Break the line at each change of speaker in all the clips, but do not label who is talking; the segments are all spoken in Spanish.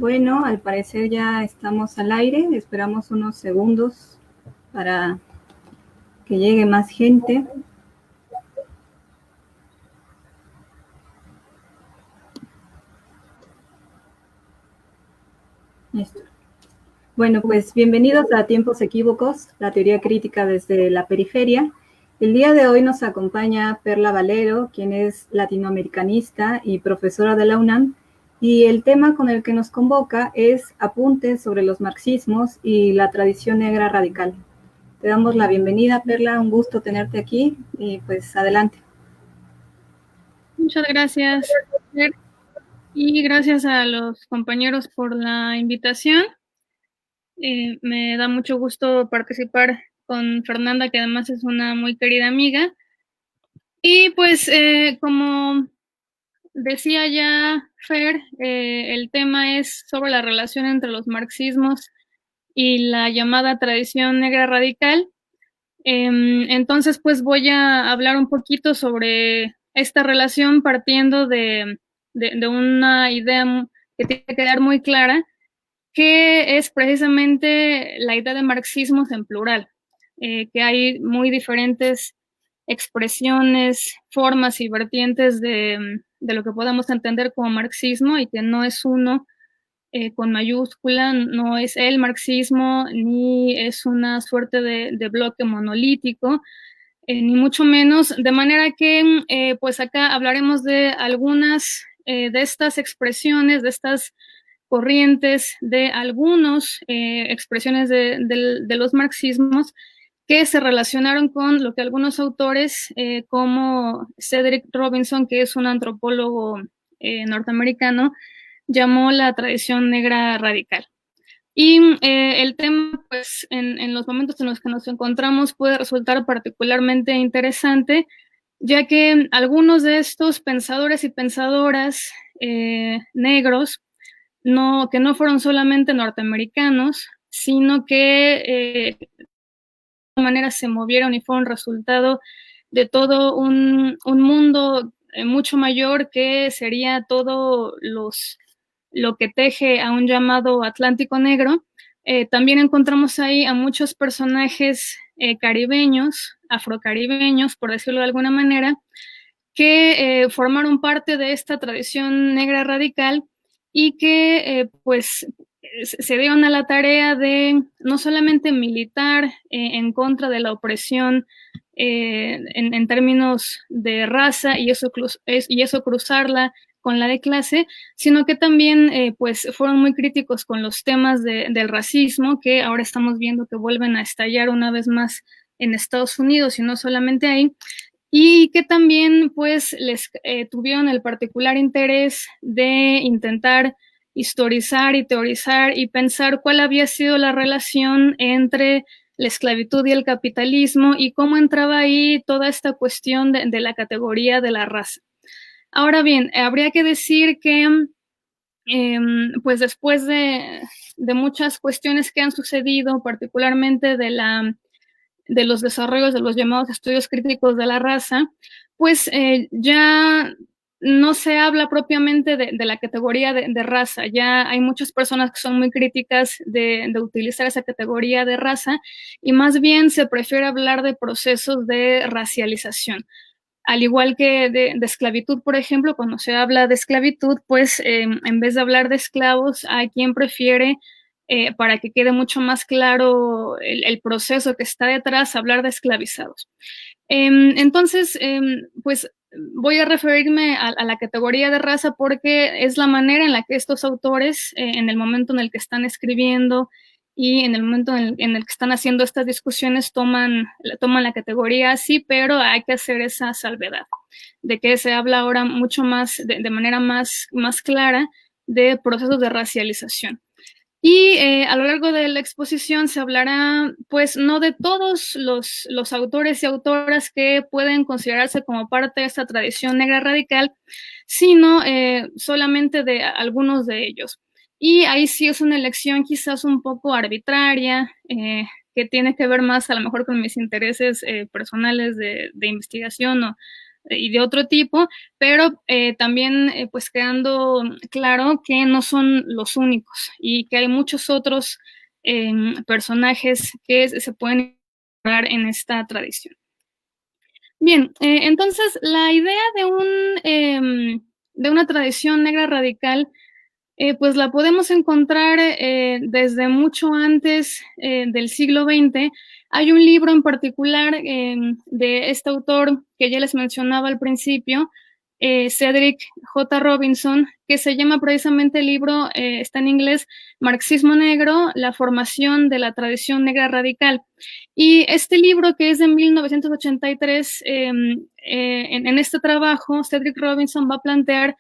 Bueno, al parecer ya estamos al aire. Esperamos unos segundos para que llegue más gente. Listo. Bueno, pues bienvenidos a Tiempos Equívocos, la teoría crítica desde la periferia. El día de hoy nos acompaña Perla Valero, quien es latinoamericanista y profesora de la UNAM, y el tema con el que nos convoca es apuntes sobre los marxismos y la tradición negra radical. Te damos la bienvenida, Perla, un gusto tenerte aquí y pues adelante.
Muchas gracias, Fer, y gracias a los compañeros por la invitación. Me da mucho gusto participar con Fernanda, que además es una muy querida amiga. Y pues, como decía ya Fer, el tema es sobre la relación entre los marxismos y la llamada tradición negra radical. Entonces, pues voy a hablar un poquito sobre esta relación partiendo de una idea que tiene que quedar muy clara, que es precisamente la idea de marxismos en plural, que hay muy diferentes expresiones, formas y vertientes de lo que podemos entender como marxismo y que no es uno con mayúscula, no es el marxismo, ni es una suerte de bloque monolítico, ni mucho menos, de manera que pues acá hablaremos de algunas de estas expresiones, de estas corrientes, de algunas expresiones de los marxismos que se relacionaron con lo que algunos autores como Cedric Robinson, que es un antropólogo norteamericano, llamó la tradición negra radical. Y el tema, pues, en los momentos en los que nos encontramos puede resultar particularmente interesante, ya que algunos de estos pensadores y pensadoras negros, que no fueron solamente norteamericanos, sino que de alguna manera se movieron y fueron resultado de todo un mundo mucho mayor, que sería todo lo que teje a un llamado Atlántico Negro. También encontramos ahí a muchos personajes caribeños, afrocaribeños, por decirlo de alguna manera, que formaron parte de esta tradición negra radical y que pues se dieron a la tarea de no solamente militar en contra de la opresión en términos de raza y eso cruzarla con la de clase, sino que también pues fueron muy críticos con los temas del racismo, que ahora estamos viendo que vuelven a estallar una vez más en Estados Unidos y no solamente ahí, y que también pues les tuvieron el particular interés de intentar historizar y teorizar y pensar cuál había sido la relación entre la esclavitud y el capitalismo y cómo entraba ahí toda esta cuestión de la categoría de la raza. Ahora bien, habría que decir que pues después de muchas cuestiones que han sucedido, particularmente de los desarrollos de los llamados estudios críticos de la raza, pues ya no se habla propiamente de la categoría de raza. Ya hay muchas personas que son muy críticas de utilizar esa categoría de raza, y más bien se prefiere hablar de procesos de racialización. Al igual que de esclavitud, por ejemplo, cuando se habla de esclavitud, pues en vez de hablar de esclavos, hay quien prefiere, para que quede mucho más claro el proceso que está detrás, hablar de esclavizados. Entonces, pues voy a referirme a la categoría de raza porque es la manera en la que estos autores, en el momento en el que están escribiendo y en el momento en el que están haciendo estas discusiones, toman la categoría así, pero hay que hacer esa salvedad de que se habla ahora mucho más, de manera más clara, de procesos de racialización. Y a lo largo de la exposición se hablará, pues, no de todos los autores y autoras que pueden considerarse como parte de esta tradición negra radical, sino solamente de algunos de ellos. Y ahí sí es una elección quizás un poco arbitraria, que tiene que ver más a lo mejor con mis intereses personales de investigación y de otro tipo, pero también pues quedando claro que no son los únicos y que hay muchos otros personajes que se pueden encontrar en esta tradición. Bien, entonces la idea de una tradición negra radical pues la podemos encontrar desde mucho antes del siglo XX. Hay un libro en particular de este autor que ya les mencionaba al principio, Cedric J. Robinson, que se llama precisamente el libro, está en inglés, Marxismo Negro, la formación de la tradición negra radical. Y este libro, que es de 1983, en este trabajo, Cedric Robinson va a plantear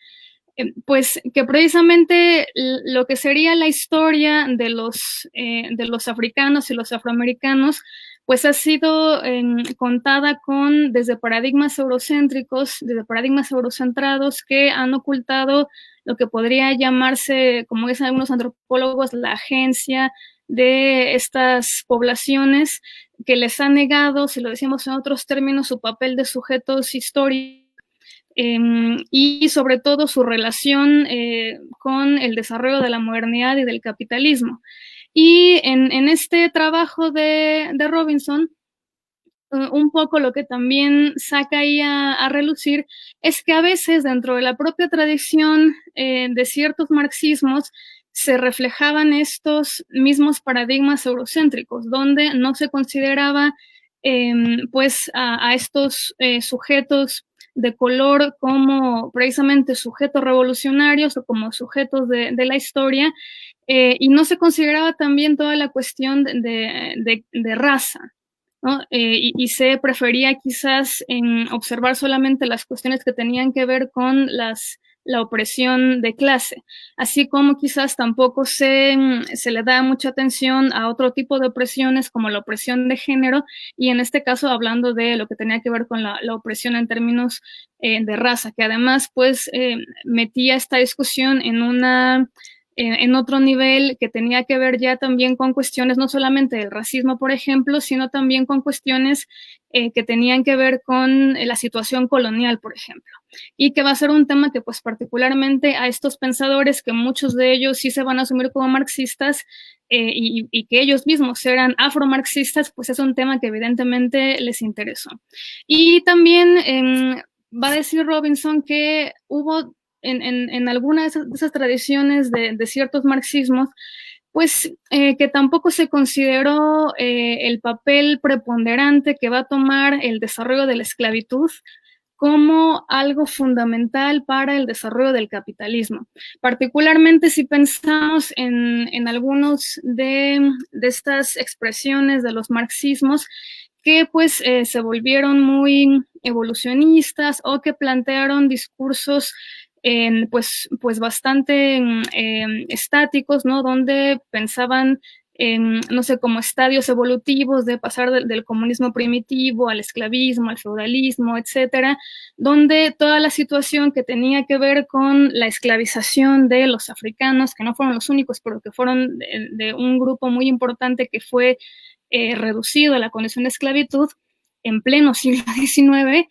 pues que precisamente lo que sería la historia de los africanos y los afroamericanos, pues ha sido contada desde paradigmas eurocéntricos, desde paradigmas eurocentrados que han ocultado lo que podría llamarse, como dicen algunos antropólogos, la agencia de estas poblaciones, que les ha negado, si lo decimos en otros términos, su papel de sujetos históricos, y sobre todo su relación con el desarrollo de la modernidad y del capitalismo. Y en este trabajo de Robinson, un poco lo que también saca ahí a relucir es que a veces dentro de la propia tradición de ciertos marxismos se reflejaban estos mismos paradigmas eurocéntricos, donde no se consideraba pues a estos sujetos de color como precisamente sujetos revolucionarios o como sujetos de la historia, y no se consideraba también toda la cuestión de raza, ¿no? Y se prefería quizás observar solamente las cuestiones que tenían que ver con la opresión de clase, así como quizás tampoco se le da mucha atención a otro tipo de opresiones como la opresión de género, y en este caso hablando de lo que tenía que ver con la opresión en términos de raza, que además pues metía esta discusión en otro nivel que tenía que ver ya también con cuestiones no solamente del racismo, por ejemplo, sino también con cuestiones que tenían que ver con la situación colonial, por ejemplo. Y que va a ser un tema que pues particularmente a estos pensadores, que muchos de ellos sí se van a asumir como marxistas y que ellos mismos eran afromarxistas, pues es un tema que evidentemente les interesó. Y también va a decir Robinson que hubo en alguna de esas tradiciones de ciertos marxismos, pues que tampoco se consideró el papel preponderante que va a tomar el desarrollo de la esclavitud como algo fundamental para el desarrollo del capitalismo. Particularmente si pensamos en algunos de estas expresiones de los marxismos que pues se volvieron muy evolucionistas o que plantearon discursos pues bastante estáticos, ¿no? Donde pensaban no sé, como estadios evolutivos de pasar del comunismo primitivo al esclavismo, al feudalismo, etcétera, donde toda la situación que tenía que ver con la esclavización de los africanos, que no fueron los únicos, pero que fueron de un grupo muy importante que fue reducido a la condición de esclavitud en pleno siglo XIX,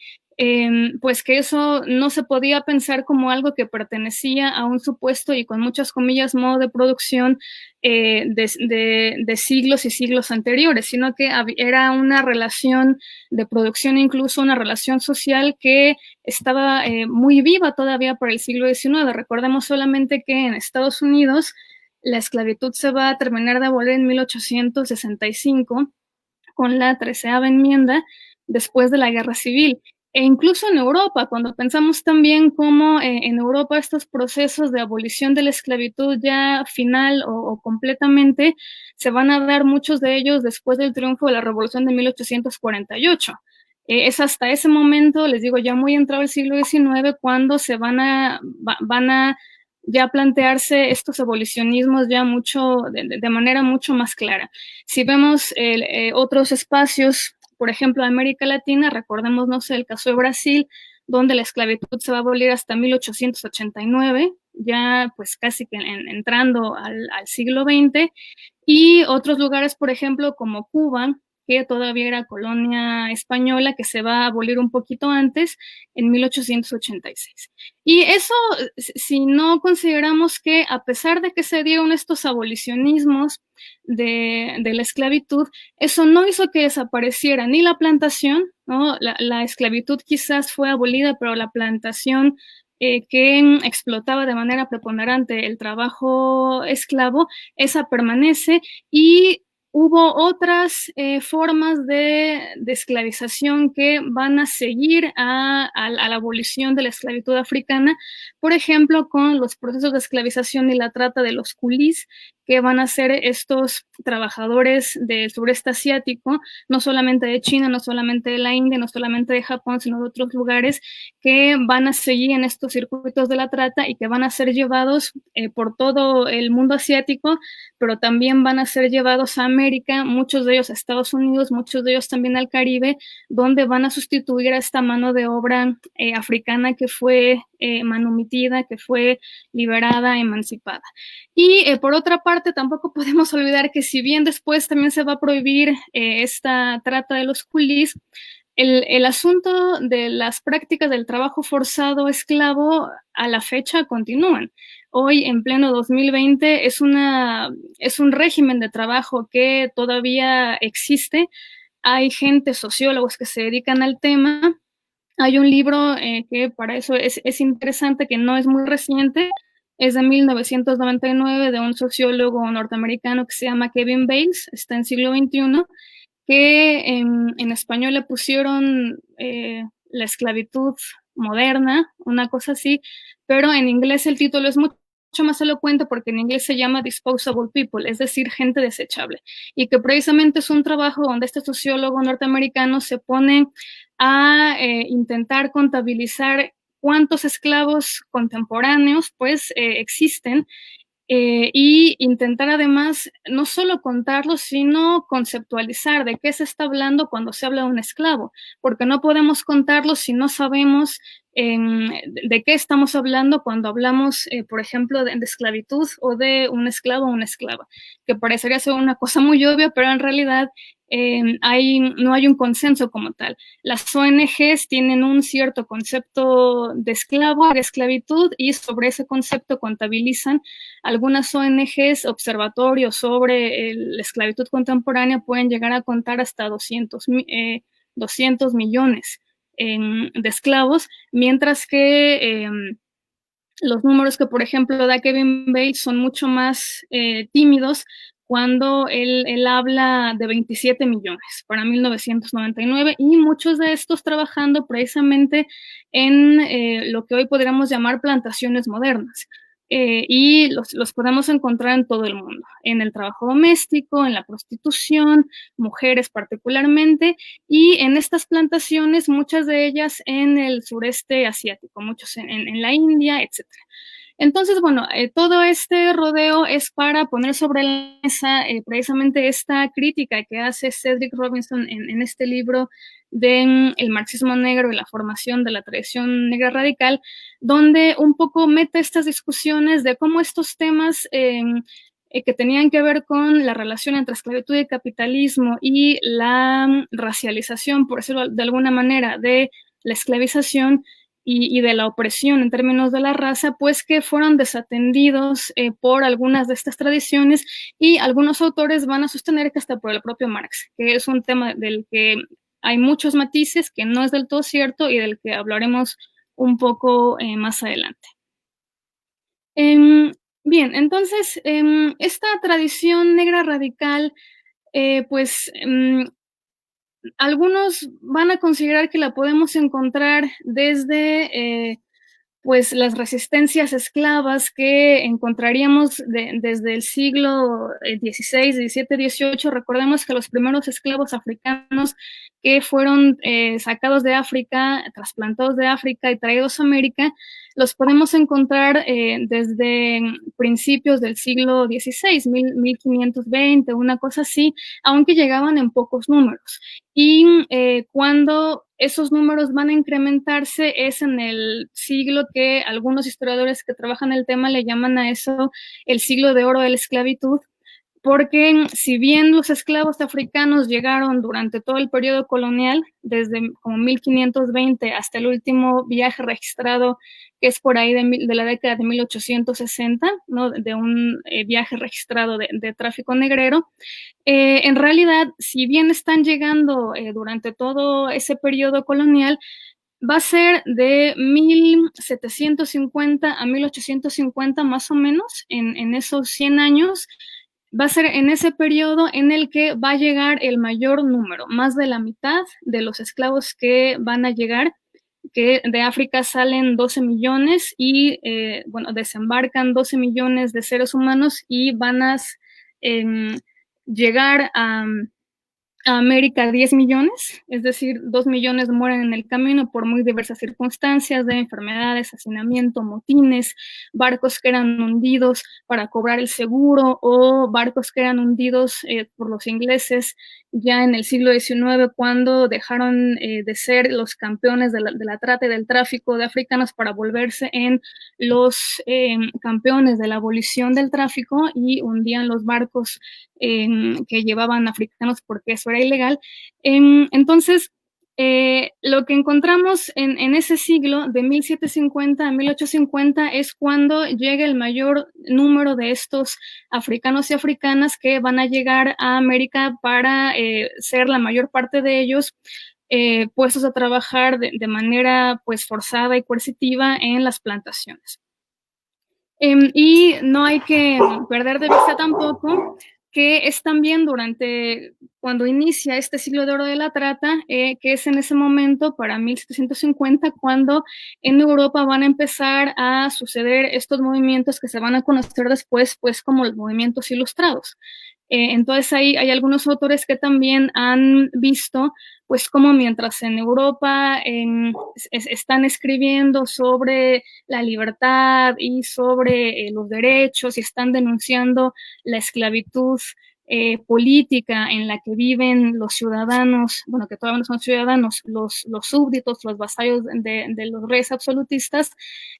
pues que eso no se podía pensar como algo que pertenecía a un supuesto y con muchas comillas modo de producción de siglos y siglos anteriores, sino que era una relación de producción, incluso una relación social que estaba muy viva todavía para el siglo XIX. Recordemos solamente que en Estados Unidos la esclavitud se va a terminar de abolir en 1865 con la 13ª enmienda después de la Guerra Civil. E incluso en Europa, cuando pensamos también cómo en Europa estos procesos de abolición de la esclavitud ya final o completamente se van a dar muchos de ellos después del triunfo de la Revolución de 1848. Es hasta ese momento, les digo, ya muy entrado el siglo XIX, cuando se van a ya plantearse estos abolicionismos ya de manera mucho más clara. Si vemos otros espacios, por ejemplo, América Latina, recordemos, no sé, el caso de Brasil, donde la esclavitud se va a abolir hasta 1889, ya pues casi que entrando al siglo XX, y otros lugares, por ejemplo, como Cuba, que todavía era colonia española, que se va a abolir un poquito antes, en 1886. Y eso, si no consideramos que a pesar de que se dieron estos abolicionismos de la esclavitud, eso no hizo que desapareciera ni la plantación, ¿no? La esclavitud quizás fue abolida, pero la plantación que explotaba de manera preponderante el trabajo esclavo, esa permanece, y hubo otras formas de esclavización que van a seguir a la abolición de la esclavitud africana, por ejemplo, con los procesos de esclavización y la trata de los culís, que van a ser estos trabajadores del sureste asiático, no solamente de China, no solamente de la India, no solamente de Japón, sino de otros lugares, que van a seguir en estos circuitos de la trata y que van a ser llevados por todo el mundo asiático, pero también van a ser llevados a América, muchos de ellos a Estados Unidos, muchos de ellos también al Caribe, donde van a sustituir a esta mano de obra africana que fue manumitida, que fue liberada, emancipada. Y por otra parte, tampoco podemos olvidar que si bien después también se va a prohibir esta trata de los culís, el asunto de las prácticas del trabajo forzado esclavo a la fecha continúan. Hoy, en pleno 2020, es un régimen de trabajo que todavía existe. Hay gente, sociólogos, que se dedican al tema. Hay un libro que para eso es interesante, que no es muy reciente, es de 1999, de un sociólogo norteamericano que se llama Kevin Bales, está en siglo XXI, que en español le pusieron la esclavitud moderna, una cosa así, pero en inglés el título es mucho más elocuente, porque en inglés se llama Disposable People, es decir, gente desechable, y que precisamente es un trabajo donde este sociólogo norteamericano se pone a intentar contabilizar cuántos esclavos contemporáneos pues existen, y intentar además no solo contarlos, sino conceptualizar de qué se está hablando cuando se habla de un esclavo, porque no podemos contarlos si no sabemos de qué estamos hablando cuando hablamos, por ejemplo, de esclavitud o de un esclavo o una esclava, que parecería ser una cosa muy obvia, pero en realidad no hay un consenso como tal. Las ONGs tienen un cierto concepto de esclavo, de esclavitud, y sobre ese concepto contabilizan. Algunas ONGs, observatorios sobre la esclavitud contemporánea, pueden llegar a contar hasta 200 millones de esclavos, mientras que los números que, por ejemplo, da Kevin Bates son mucho más tímidos, cuando él habla de 27 millones para 1999, y muchos de estos trabajando precisamente en lo que hoy podríamos llamar plantaciones modernas. Y los podemos encontrar en todo el mundo, en el trabajo doméstico, en la prostitución, mujeres particularmente, y en estas plantaciones, muchas de ellas en el sureste asiático, muchos en la India, etcétera. Entonces, bueno, todo este rodeo es para poner sobre la mesa precisamente esta crítica que hace Cedric Robinson en este libro de El marxismo negro y la formación de la tradición negra radical, donde un poco mete estas discusiones de cómo estos temas que tenían que ver con la relación entre esclavitud y capitalismo y la racialización, por decirlo de alguna manera, de la esclavización y de la opresión en términos de la raza, pues que fueron desatendidos por algunas de estas tradiciones, y algunos autores van a sostener que hasta por el propio Marx, que es un tema del que hay muchos matices, que no es del todo cierto y del que hablaremos un poco más adelante. Bien, entonces, esta tradición negra radical, pues algunos van a considerar que la podemos encontrar desde pues las resistencias esclavas que encontraríamos desde el siglo XVI, XVII, XVIII. Recordemos que los primeros esclavos africanos que fueron sacados de África, trasplantados de África y traídos a América, los podemos encontrar desde principios del siglo XVI, 1520, una cosa así, aunque llegaban en pocos números. Y cuando esos números van a incrementarse es en el siglo que algunos historiadores que trabajan el tema le llaman a eso el siglo de oro de la esclavitud, porque si bien los esclavos africanos llegaron durante todo el periodo colonial, desde como 1520 hasta el último viaje registrado, que es por ahí de la década de 1860, ¿no? De un viaje registrado de tráfico negrero, en realidad, si bien están llegando durante todo ese periodo colonial, va a ser de 1750 a 1850 más o menos, en esos 100 años, va a ser en ese periodo en el que va a llegar el mayor número, más de la mitad de los esclavos que van a llegar, que de África salen 12 millones y, bueno, desembarcan 12 millones de seres humanos y van a llegar a América 10 millones, es decir, 2 millones mueren en el camino por muy diversas circunstancias de enfermedades, hacinamiento, motines, barcos que eran hundidos para cobrar el seguro o barcos que eran hundidos por los ingleses ya en el siglo XIX cuando dejaron de ser los campeones de la trata y del tráfico de africanos para volverse en los campeones de la abolición del tráfico y hundían los barcos que llevaban africanos porque eso era ilegal. Entonces, lo que encontramos en ese siglo, de 1750 a 1850, es cuando llega el mayor número de estos africanos y africanas que van a llegar a América para ser la mayor parte de ellos puestos a trabajar de manera pues forzada y coercitiva en las plantaciones. Y no hay que perder de vista tampoco que es también durante cuando inicia este siglo de oro de la trata, que es en ese momento, para 1750, cuando en Europa van a empezar a suceder estos movimientos que se van a conocer después, pues, como los movimientos ilustrados. Entonces hay algunos autores que también han visto pues como mientras en Europa están escribiendo sobre la libertad y sobre los derechos y están denunciando la esclavitud política en la que viven los ciudadanos, bueno, que todavía no son ciudadanos, los súbditos, los vasallos de los reyes absolutistas,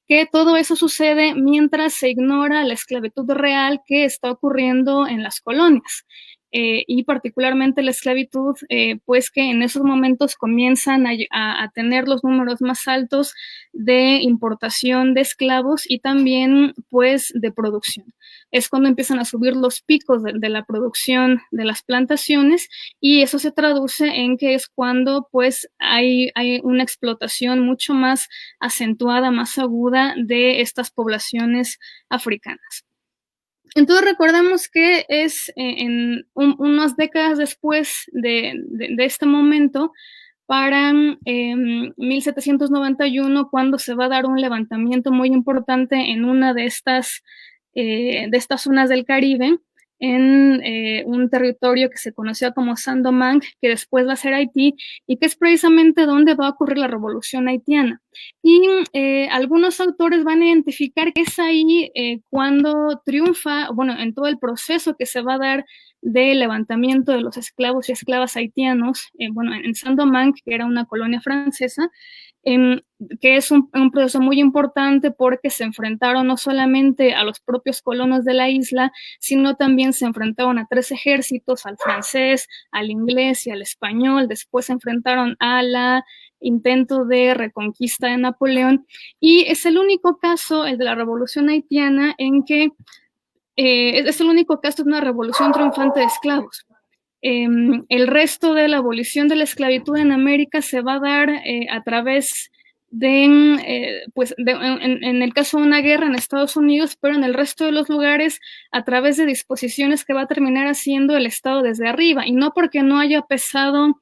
que todo eso sucede mientras se ignora la esclavitud real que está ocurriendo en las colonias. Y particularmente la esclavitud, pues que en esos momentos comienzan a tener los números más altos de importación de esclavos y también pues de producción. Es cuando empiezan a subir los picos de la producción de las plantaciones y eso se traduce en que es cuando pues hay una explotación mucho más acentuada, más aguda de estas poblaciones africanas. Entonces recordemos que es en unas décadas después de este momento, para 1791, cuando se va a dar un levantamiento muy importante en una de estas zonas del Caribe, en un territorio que se conoció como Saint-Domingue, que después va a ser Haití, y que es precisamente donde va a ocurrir la revolución haitiana. Y algunos autores van a identificar que es ahí cuando triunfa, bueno, en todo el proceso que se va a dar de levantamiento de los esclavos y esclavas haitianos, bueno, en Saint-Domingue, que era una colonia francesa, que es un proceso muy importante porque se enfrentaron no solamente a los propios colonos de la isla, sino también se enfrentaron a 3 ejércitos, al francés, al inglés y al español. Después se enfrentaron a la intento de reconquista de Napoleón, y es el único caso, el de la revolución haitiana, en que es el único caso de una revolución triunfante de esclavos. El resto de la abolición de la esclavitud en América se va a dar a través de, pues en el caso de una guerra en Estados Unidos, pero en el resto de los lugares a través de disposiciones que va a terminar haciendo el Estado desde arriba, y no porque no haya pesado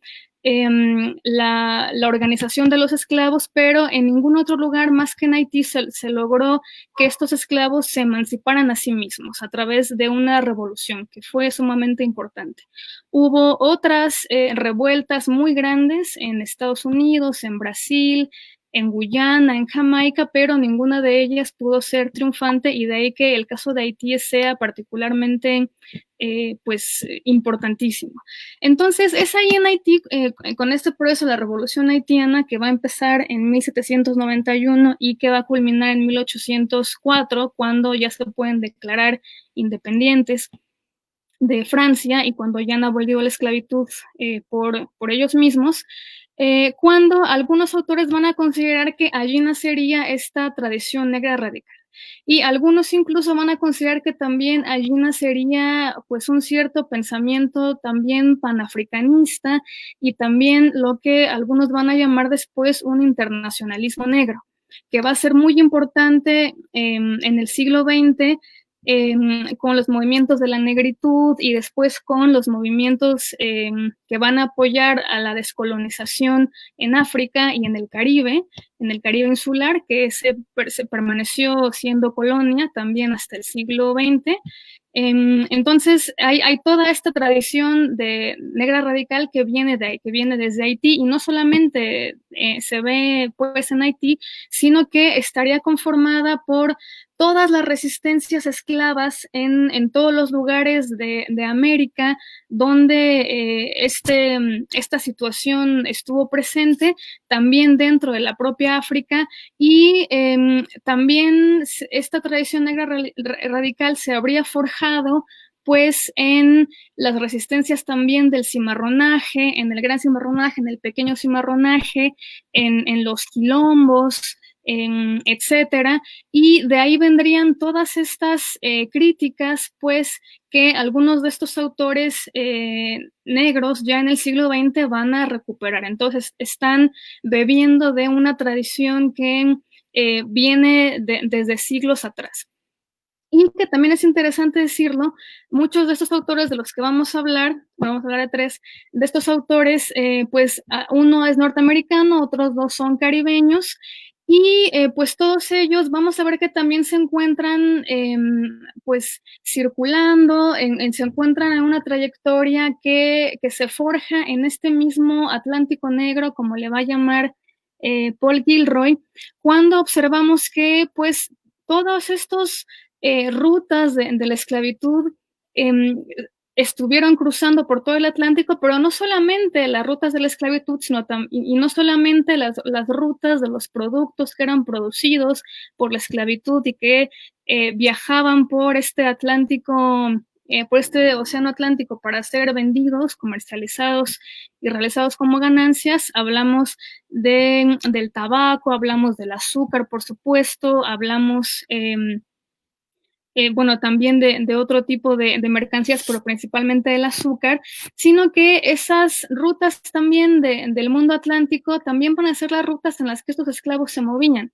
la organización de los esclavos, pero en ningún otro lugar más que en Haití se logró que estos esclavos se emanciparan a sí mismos a través de una revolución que fue sumamente importante. Hubo otras revueltas muy grandes en Estados Unidos, en Brasil, en Guyana, en Jamaica, pero ninguna de ellas pudo ser triunfante, y de ahí que el caso de Haití sea particularmente pues importantísimo. Entonces es ahí en Haití, con este proceso de la revolución haitiana, que va a empezar en 1791 y que va a culminar en 1804, cuando ya se pueden declarar independientes. de Francia y cuando ya han abolido la esclavitud por ellos mismos, cuando algunos autores van a considerar que allí nacería esta tradición negra radical. Y algunos incluso van a considerar que también allí nacería pues un cierto pensamiento también panafricanista y también lo que algunos van a llamar después un internacionalismo negro, que va a ser muy importante en el siglo XX con los movimientos de la negritud y después con los movimientos que van a apoyar a la descolonización en África y en el Caribe insular, que se permaneció siendo colonia también hasta el siglo XX. Entonces hay toda esta tradición de negra radical que viene desde Haití y no solamente se ve pues en Haití, sino que estaría conformada por todas las resistencias esclavas en todos los lugares de América donde esta situación estuvo presente, también dentro de la propia África, y también esta tradición negra radical se habría forjado pues en las resistencias también del cimarronaje, en el gran cimarronaje, en el pequeño cimarronaje, en los quilombos, etcétera, y de ahí vendrían todas estas críticas, pues, que algunos de estos autores negros ya en el siglo XX van a recuperar. Entonces, están bebiendo de una tradición que viene desde siglos atrás. Y que también es interesante decirlo, muchos de estos autores de los que vamos a hablar de tres, de estos autores, pues uno es norteamericano, otros dos son caribeños, y pues todos ellos vamos a ver que también se encuentran pues circulando, se encuentran en una trayectoria que se forja en este mismo Atlántico Negro, como le va a llamar Paul Gilroy, cuando observamos que pues todos estos rutas de la esclavitud estuvieron cruzando por todo el Atlántico, pero no solamente las rutas de la esclavitud, y no solamente las rutas de los productos que eran producidos por la esclavitud y que viajaban por este Atlántico, por este océano Atlántico para ser vendidos, comercializados y realizados como ganancias. Hablamos del tabaco, hablamos del azúcar, por supuesto, hablamos bueno, también de otro tipo de mercancías, pero principalmente del azúcar, sino que esas rutas también del mundo atlántico también van a ser las rutas en las que estos esclavos se movían,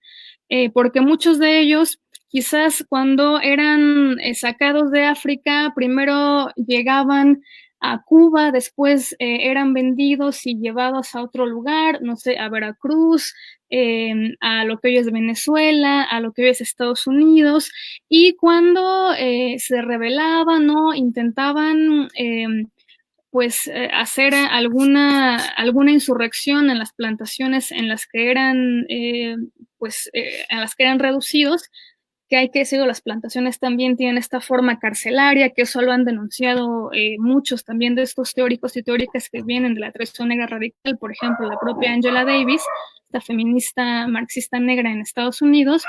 porque muchos de ellos quizás cuando eran sacados de África, primero llegaban a Cuba, después eran vendidos y llevados a otro lugar, no sé, a Veracruz, a lo que hoy es Venezuela, a lo que hoy es Estados Unidos, y cuando se rebelaban o intentaban pues hacer alguna insurrección en las plantaciones en las que eran en las que eran reducidos, que hay que decirlo, las plantaciones también tienen esta forma carcelaria, que eso lo han denunciado muchos también de estos teóricos y teóricas que vienen de la tradición negra radical, por ejemplo, la propia Angela Davis, esta feminista marxista negra en Estados Unidos.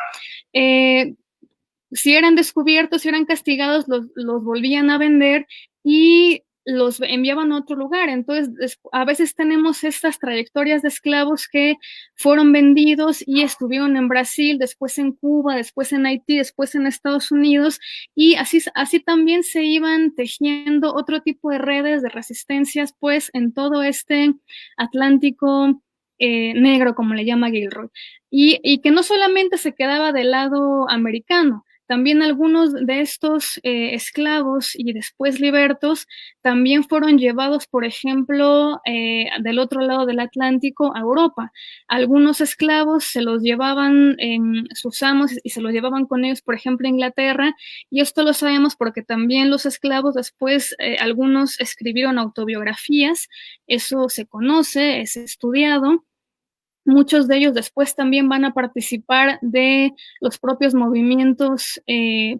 Si eran descubiertos, si eran castigados, los volvían a vender y los enviaban a otro lugar. Entonces, a veces tenemos estas trayectorias de esclavos que fueron vendidos y estuvieron en Brasil, después en Cuba, después en Haití, después en Estados Unidos, y así también se iban tejiendo otro tipo de redes de resistencias, pues, en todo este Atlántico negro, como le llama Gilroy. Y que no solamente se quedaba del lado americano, también algunos de estos esclavos y después libertos también fueron llevados, por ejemplo, del otro lado del Atlántico a Europa. Algunos esclavos se los llevaban en sus amos y se los llevaban con ellos, por ejemplo, a Inglaterra, y esto lo sabemos porque también los esclavos después, algunos escribieron autobiografías, eso se conoce, es estudiado. Muchos de ellos después también van a participar de los propios movimientos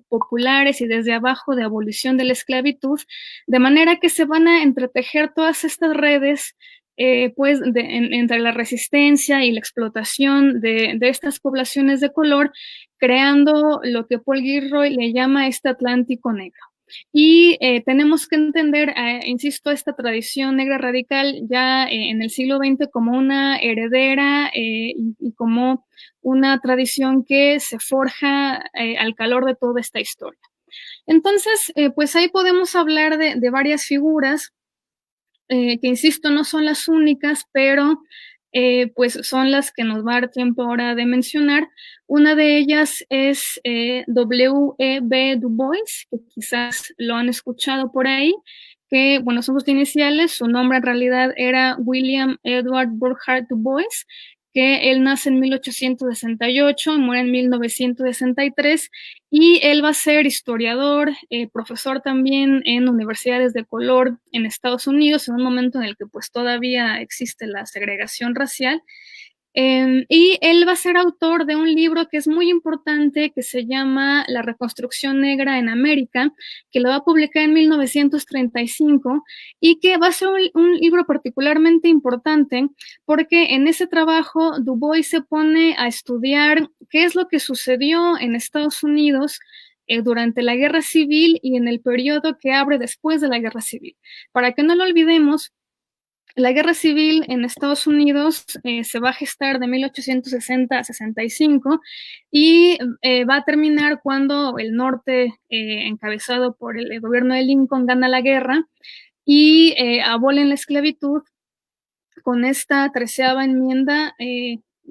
populares y desde abajo de abolición de la esclavitud, de manera que se van a entretejer todas estas redes pues entre la resistencia y la explotación de estas poblaciones de color, creando lo que Paul Gilroy le llama este Atlántico negro. Y tenemos que entender, insisto, esta tradición negra radical ya en el siglo XX como una heredera y como una tradición que se forja al calor de toda esta historia. Entonces, pues ahí podemos hablar de varias figuras que, insisto, no son las únicas, pero pues son las que nos va a dar tiempo ahora de mencionar. Una de ellas es W.E.B. Du Bois, que quizás lo han escuchado por ahí, que, bueno, son sus iniciales. Su nombre en realidad era William Edward Burghardt Du Bois, que él nace en 1868 y muere en 1963, y él va a ser historiador, profesor también en universidades de color en Estados Unidos, en un momento en el que pues todavía existe la segregación racial. Y él va a ser autor de un libro que es muy importante, que se llama La Reconstrucción Negra en América, que lo va a publicar en 1935 y que va a ser un libro particularmente importante porque en ese trabajo Du Bois se pone a estudiar qué es lo que sucedió en Estados Unidos durante la Guerra Civil y en el periodo que abre después de la Guerra Civil. Para que no lo olvidemos, la guerra civil en Estados Unidos se va a gestar de 1860 a 65 y va a terminar cuando el norte, encabezado por el gobierno de Lincoln, gana la guerra y abolen la esclavitud con esta 13ª enmienda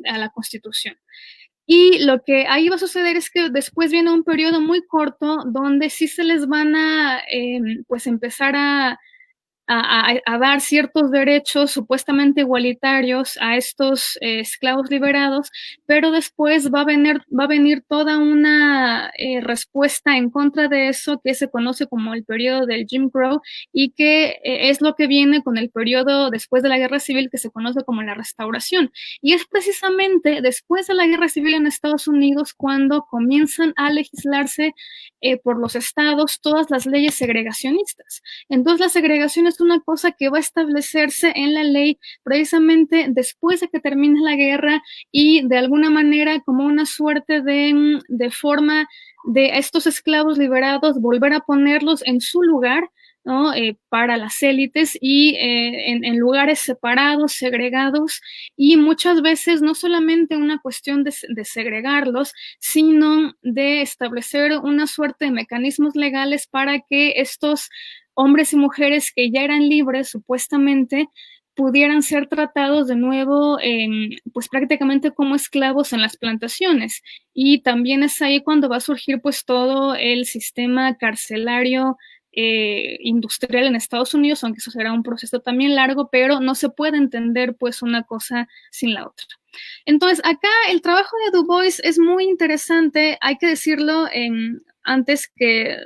a la Constitución. Y lo que ahí va a suceder es que después viene un periodo muy corto donde sí se les van a pues empezar a dar ciertos derechos supuestamente igualitarios a estos esclavos liberados, pero después va a venir toda una respuesta en contra de eso que se conoce como el periodo del Jim Crow y que es lo que viene con el periodo después de la Guerra Civil que se conoce como la Restauración. Y es precisamente después de la Guerra Civil en Estados Unidos cuando comienzan a legislarse por los estados todas las leyes segregacionistas. Entonces la segregación es una cosa que va a establecerse en la ley precisamente después de que termine la guerra y de alguna manera como una suerte de forma de estos esclavos liberados volver a ponerlos en su lugar, ¿no? Para las élites y en lugares separados, segregados, y muchas veces no solamente una cuestión de segregarlos, sino de establecer una suerte de mecanismos legales para que estos hombres y mujeres que ya eran libres supuestamente pudieran ser tratados de nuevo, pues prácticamente como esclavos en las plantaciones. Y también es ahí cuando va a surgir pues todo el sistema carcelario industrial en Estados Unidos, aunque eso será un proceso también largo, pero no se puede entender pues una cosa sin la otra. Entonces, acá el trabajo de Du Bois es muy interesante, hay que decirlo antes que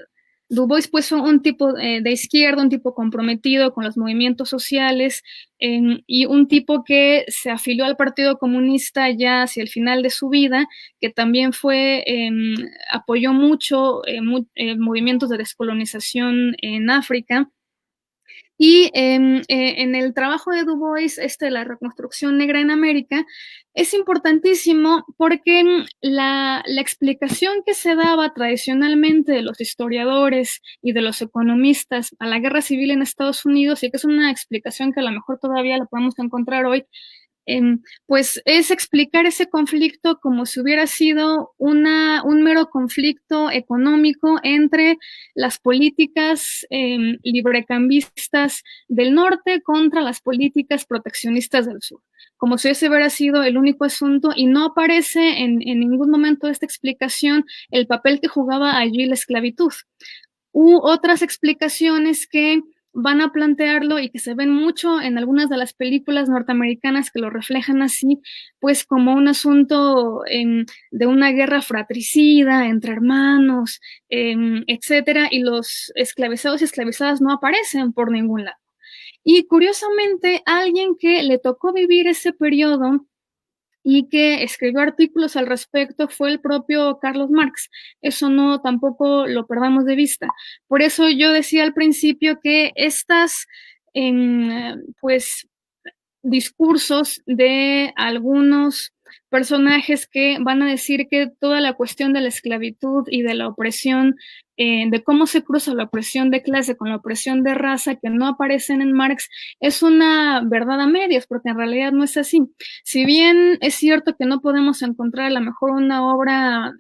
Du Bois pues fue un tipo de izquierda, un tipo comprometido con los movimientos sociales y un tipo que se afilió al Partido Comunista ya hacia el final de su vida, que también fue, apoyó mucho movimientos de descolonización en África. Y en el trabajo de Du Bois, la reconstrucción negra en América, es importantísimo porque la explicación que se daba tradicionalmente de los historiadores y de los economistas a la guerra civil en Estados Unidos, y que es una explicación que a lo mejor todavía la podemos encontrar hoy, pues es explicar ese conflicto como si hubiera sido un mero conflicto económico entre las políticas librecambistas del norte contra las políticas proteccionistas del sur, como si ese hubiera sido el único asunto, y no aparece en ningún momento de esta explicación el papel que jugaba allí la esclavitud. Otras explicaciones que van a plantearlo y que se ven mucho en algunas de las películas norteamericanas que lo reflejan así, pues como un asunto de una guerra fratricida entre hermanos, etcétera, y los esclavizados y esclavizadas no aparecen por ningún lado. Y curiosamente, alguien que le tocó vivir ese periodo y que escribió artículos al respecto fue el propio Carlos Marx. Eso no tampoco lo perdamos de vista. Por eso yo decía al principio que estas pues discursos de algunos personajes que van a decir que toda la cuestión de la esclavitud y de la opresión, de cómo se cruza la opresión de clase con la opresión de raza que no aparecen en Marx, es una verdad a medias, porque en realidad no es así. Si bien es cierto que no podemos encontrar a lo mejor una obra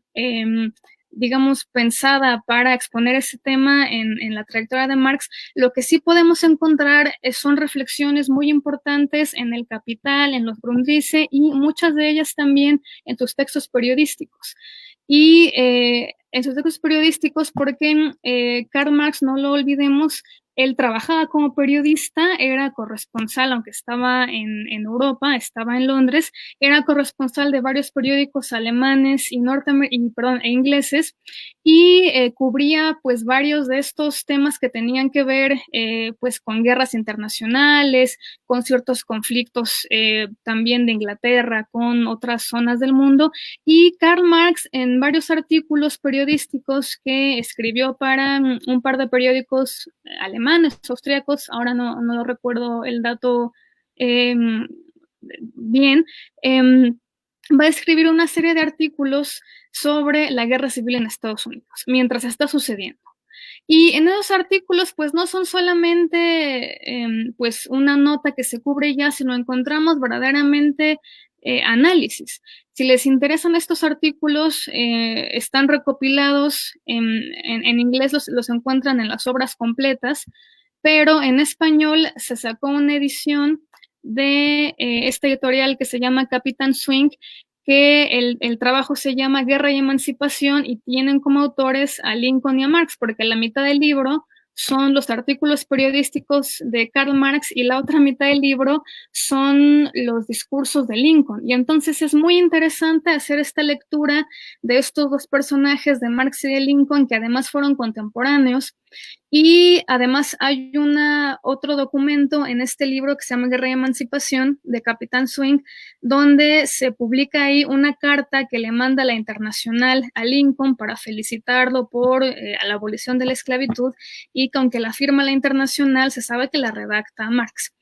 digamos, pensada para exponer ese tema en la trayectoria de Marx, lo que sí podemos encontrar son reflexiones muy importantes en El Capital, en los Grundrisse y muchas de ellas también en sus textos periodísticos. Y en sus textos periodísticos, porque Karl Marx, no lo olvidemos, él trabajaba como periodista, era corresponsal, aunque estaba en Europa, estaba en Londres, era corresponsal de varios periódicos alemanes y e ingleses, y cubría pues varios de estos temas que tenían que ver pues con guerras internacionales, con ciertos conflictos también de Inglaterra, con otras zonas del mundo, y Karl Marx en varios artículos periodísticos que escribió para un par de periódicos alemanes, austríacos, ahora no lo recuerdo el dato bien, va a escribir una serie de artículos sobre la guerra civil en Estados Unidos, mientras está sucediendo. Y en esos artículos, pues no son solamente pues una nota que se cubre ya, sino encontramos verdaderamente análisis. Si les interesan estos artículos, están recopilados en inglés, los encuentran en las obras completas, pero en español se sacó una edición de esta editorial que se llama Capitán Swing, que el trabajo se llama Guerra y Emancipación y tienen como autores a Lincoln y a Marx, porque la mitad del libro son los artículos periodísticos de Karl Marx y la otra mitad del libro son los discursos de Lincoln. Y entonces es muy interesante hacer esta lectura de estos dos personajes, de Marx y de Lincoln, que además fueron contemporáneos. Y además hay otro documento en este libro que se llama Guerra y Emancipación, de Capitán Swing, donde se publica ahí una carta que le manda la Internacional a Lincoln para felicitarlo por la abolición de la esclavitud, y que aunque la firma la Internacional, se sabe que la redacta Marx.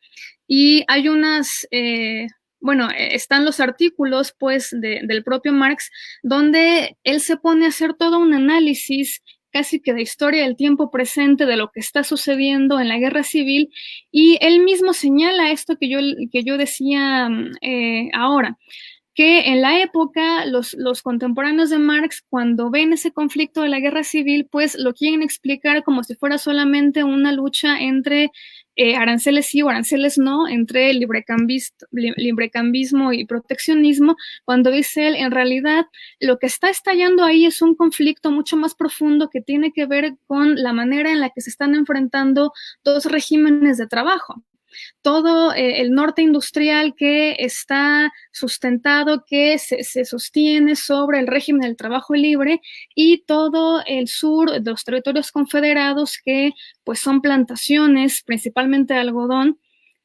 Y hay están los artículos pues del propio Marx, donde él se pone a hacer todo un análisis casi que de historia del tiempo presente, de lo que está sucediendo en la guerra civil, y él mismo señala esto que yo decía ahora, que en la época los contemporáneos de Marx, cuando ven ese conflicto de la guerra civil, pues lo quieren explicar como si fuera solamente una lucha entre aranceles sí o aranceles no, entre librecambismo y proteccionismo, cuando dice él, en realidad lo que está estallando ahí es un conflicto mucho más profundo que tiene que ver con la manera en la que se están enfrentando dos regímenes de trabajo. Todo el norte industrial que está sustentado, que se sostiene sobre el régimen del trabajo libre, y todo el sur de los territorios confederados que pues son plantaciones, principalmente de algodón,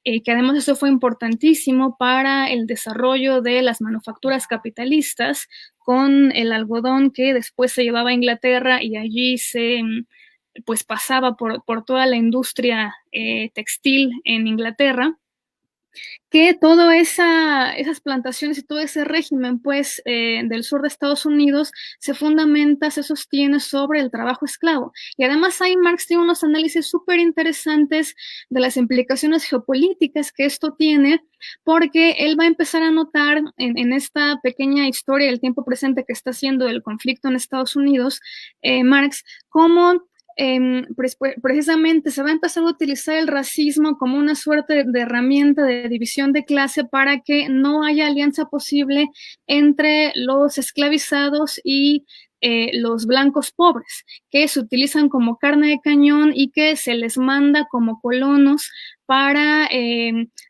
que además eso fue importantísimo para el desarrollo de las manufacturas capitalistas, con el algodón que después se llevaba a Inglaterra y allí se pues pasaba por toda la industria textil en Inglaterra, que todas esas plantaciones y todo ese régimen pues del sur de Estados Unidos se fundamenta, se sostiene sobre el trabajo esclavo. Y además ahí Marx tiene unos análisis súper interesantes de las implicaciones geopolíticas que esto tiene, porque él va a empezar a notar en esta pequeña historia del tiempo presente que está haciendo del conflicto en Estados Unidos, Marx, cómo precisamente se va a empezar a utilizar el racismo como una suerte de herramienta de división de clase para que no haya alianza posible entre los esclavizados y los blancos pobres, que se utilizan como carne de cañón y que se les manda como colonos para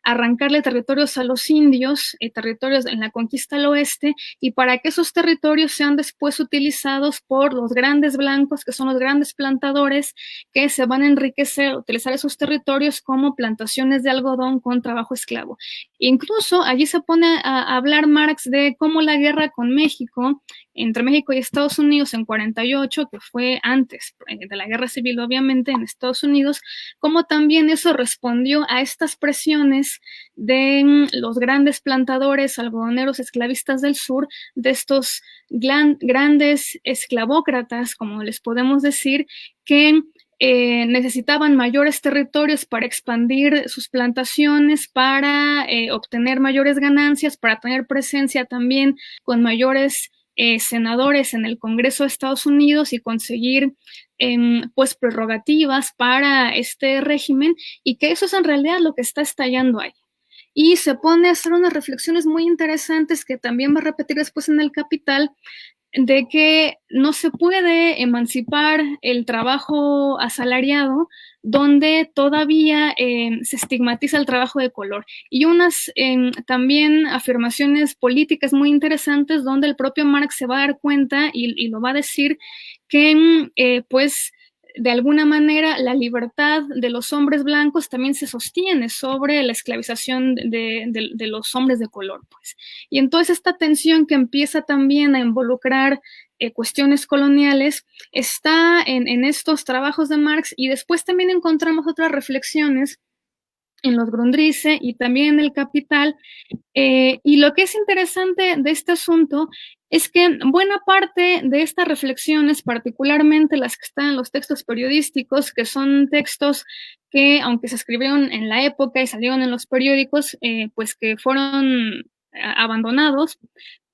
arrancarle territorios a los indios, territorios en la conquista al oeste, y para que esos territorios sean después utilizados por los grandes blancos, que son los grandes plantadores, que se van a enriquecer, utilizar esos territorios como plantaciones de algodón con trabajo esclavo. Incluso allí se pone a hablar Marx de cómo la guerra con México, entre México y Estados Unidos en 48, que fue antes de la guerra civil obviamente en Estados Unidos, cómo también eso respondió debió a estas presiones de los grandes plantadores algodoneros esclavistas del sur, de estos grandes esclavócratas, como les podemos decir, que necesitaban mayores territorios para expandir sus plantaciones, para obtener mayores ganancias, para tener presencia también con mayores senadores en el Congreso de Estados Unidos y conseguir pues prerrogativas para este régimen, y que eso es en realidad lo que está estallando ahí. Y se pone a hacer unas reflexiones muy interesantes que también va a repetir después en El Capital, de que no se puede emancipar el trabajo asalariado donde todavía se estigmatiza el trabajo de color. Y unas también afirmaciones políticas muy interesantes donde el propio Marx se va a dar cuenta y lo va a decir que pues de alguna manera la libertad de los hombres blancos también se sostiene sobre la esclavización de los hombres de color, pues. Y entonces esta tensión que empieza también a involucrar cuestiones coloniales está en estos trabajos de Marx, y después también encontramos otras reflexiones en los Grundrisse y también en El Capital. Y lo que es interesante de este asunto es que buena parte de estas reflexiones, particularmente las que están en los textos periodísticos, que son textos que, aunque se escribieron en la época y salieron en los periódicos, pues que fueron abandonados,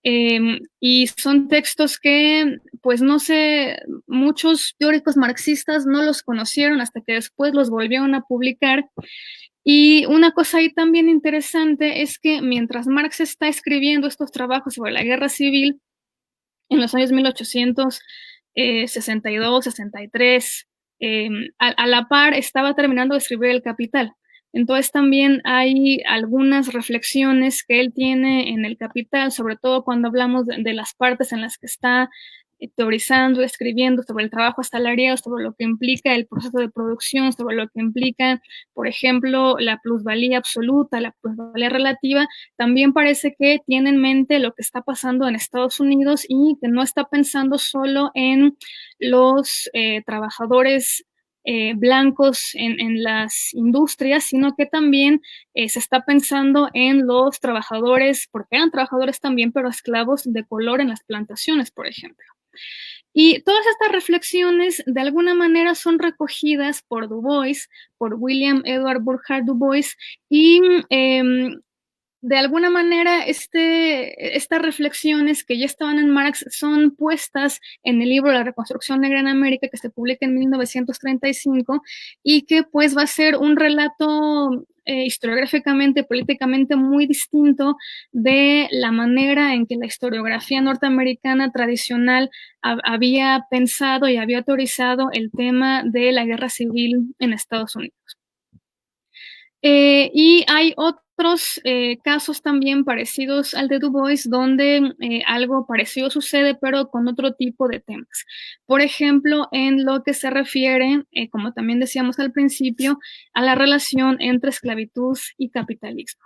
y son textos que, pues no sé, muchos teóricos marxistas no los conocieron hasta que después los volvieron a publicar. Y una cosa ahí también interesante es que mientras Marx está escribiendo estos trabajos sobre la guerra civil en los años 1862, 63, a la par estaba terminando de escribir El Capital. Entonces también hay algunas reflexiones que él tiene en El Capital, sobre todo cuando hablamos de las partes en las que está teorizando, escribiendo sobre el trabajo asalariado, sobre lo que implica el proceso de producción, sobre lo que implica, por ejemplo, la plusvalía absoluta, la plusvalía relativa. También parece que tiene en mente lo que está pasando en Estados Unidos y que no está pensando solo en los trabajadores blancos en las industrias, sino que también se está pensando en los trabajadores, porque eran trabajadores también, pero esclavos de color en las plantaciones, por ejemplo. Y todas estas reflexiones de alguna manera son recogidas por Du Bois, por William Edward Burghardt Du Bois, y de alguna manera estas reflexiones que ya estaban en Marx son puestas en el libro La Reconstrucción Negra en América, que se publica en 1935, y que pues va a ser un relato historiográficamente, políticamente muy distinto de la manera en que la historiografía norteamericana tradicional había pensado y había teorizado el tema de la guerra civil en Estados Unidos. Y hay otros casos también parecidos al de Du Bois, donde algo parecido sucede, pero con otro tipo de temas. Por ejemplo, en lo que se refiere, como también decíamos al principio, a la relación entre esclavitud y capitalismo.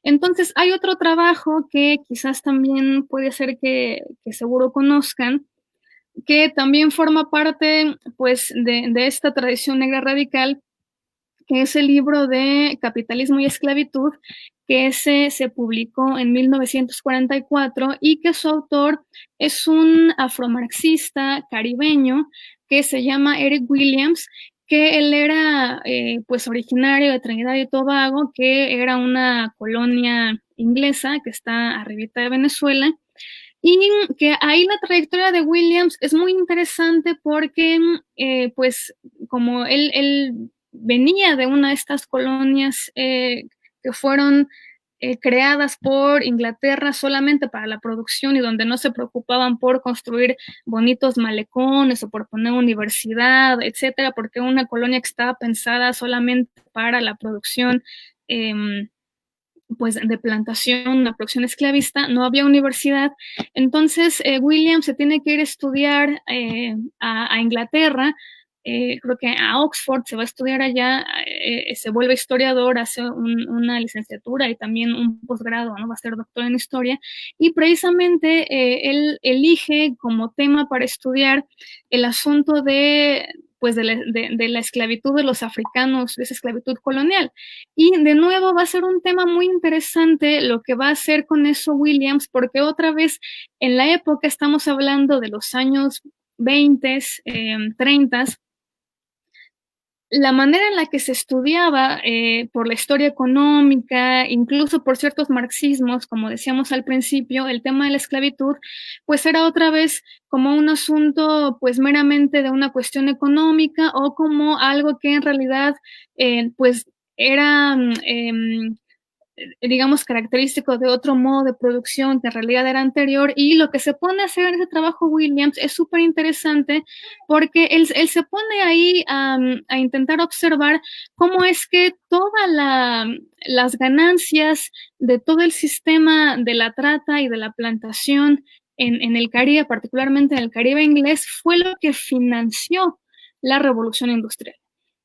Entonces, hay otro trabajo que quizás también puede ser que seguro conozcan, que también forma parte, pues, de esta tradición negra radical, que es el libro de Capitalismo y Esclavitud, que se publicó en 1944 y que su autor es un afromarxista caribeño que se llama Eric Williams, que él era pues originario de Trinidad y Tobago, que era una colonia inglesa que está arribita de Venezuela, y que ahí la trayectoria de Williams es muy interesante porque pues como él venía de una de estas colonias que fueron creadas por Inglaterra solamente para la producción y donde no se preocupaban por construir bonitos malecones o por poner universidad, etcétera, porque era una colonia que estaba pensada solamente para la producción pues de plantación, la producción esclavista, no había universidad. Entonces William se tiene que ir a estudiar a Inglaterra, creo que a Oxford, se va a estudiar allá, se vuelve historiador, hace una licenciatura y también un posgrado, ¿no? Va a ser doctor en historia, y precisamente él elige como tema para estudiar el asunto de pues de la esclavitud de los africanos, de esa esclavitud colonial. Y de nuevo va a ser un tema muy interesante lo que va a hacer con eso Williams, porque otra vez en la época estamos hablando de los años 20, 30, la manera en la que se estudiaba por la historia económica, incluso por ciertos marxismos, como decíamos al principio, el tema de la esclavitud, pues era otra vez como un asunto pues meramente de una cuestión económica o como algo que en realidad pues era digamos, característico de otro modo de producción que en realidad era anterior, y lo que se pone a hacer en ese trabajo Williams es súper interesante porque él se pone ahí a intentar observar cómo es que todas las ganancias de todo el sistema de la trata y de la plantación en el Caribe, particularmente en el Caribe inglés, fue lo que financió la revolución industrial.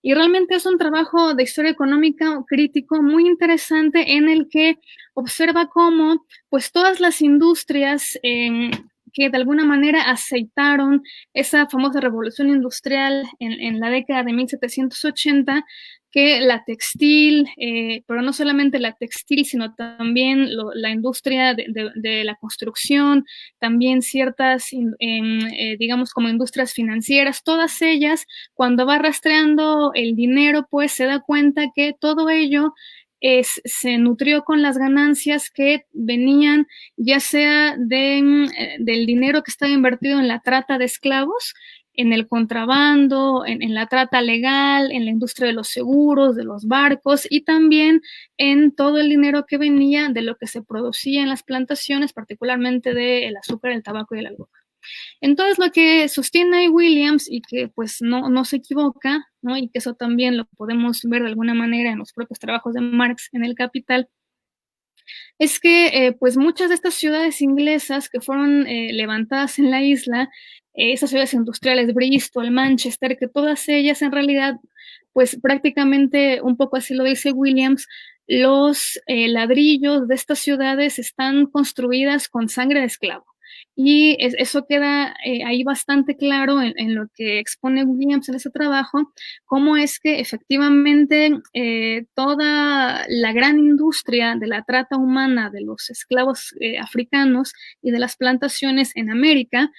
Y realmente es un trabajo de historia económica crítico muy interesante en el que observa cómo pues todas las industrias que de alguna manera aceitaron esa famosa revolución industrial en la década de 1780, que la textil, pero no solamente la textil, sino también la industria de la construcción, también ciertas, digamos, como industrias financieras, todas ellas, cuando va rastreando el dinero, pues se da cuenta que todo ello se nutrió con las ganancias que venían ya sea del dinero que estaba invertido en la trata de esclavos, en el contrabando, en la trata legal, en la industria de los seguros, de los barcos y también en todo el dinero que venía de lo que se producía en las plantaciones, particularmente del azúcar, el tabaco y el algodón. Entonces, lo que sostiene Williams y que pues no se equivoca, ¿no? Y que eso también lo podemos ver de alguna manera en los propios trabajos de Marx en El Capital, es que pues muchas de estas ciudades inglesas que fueron levantadas en la isla, esas ciudades industriales, Bristol, Manchester, que todas ellas en realidad, pues prácticamente un poco así lo dice Williams, los ladrillos de estas ciudades están construidas con sangre de esclavo. Y eso queda ahí bastante claro en lo que expone Williams en ese trabajo, cómo es que efectivamente toda la gran industria de la trata humana de los esclavos africanos y de las plantaciones en América,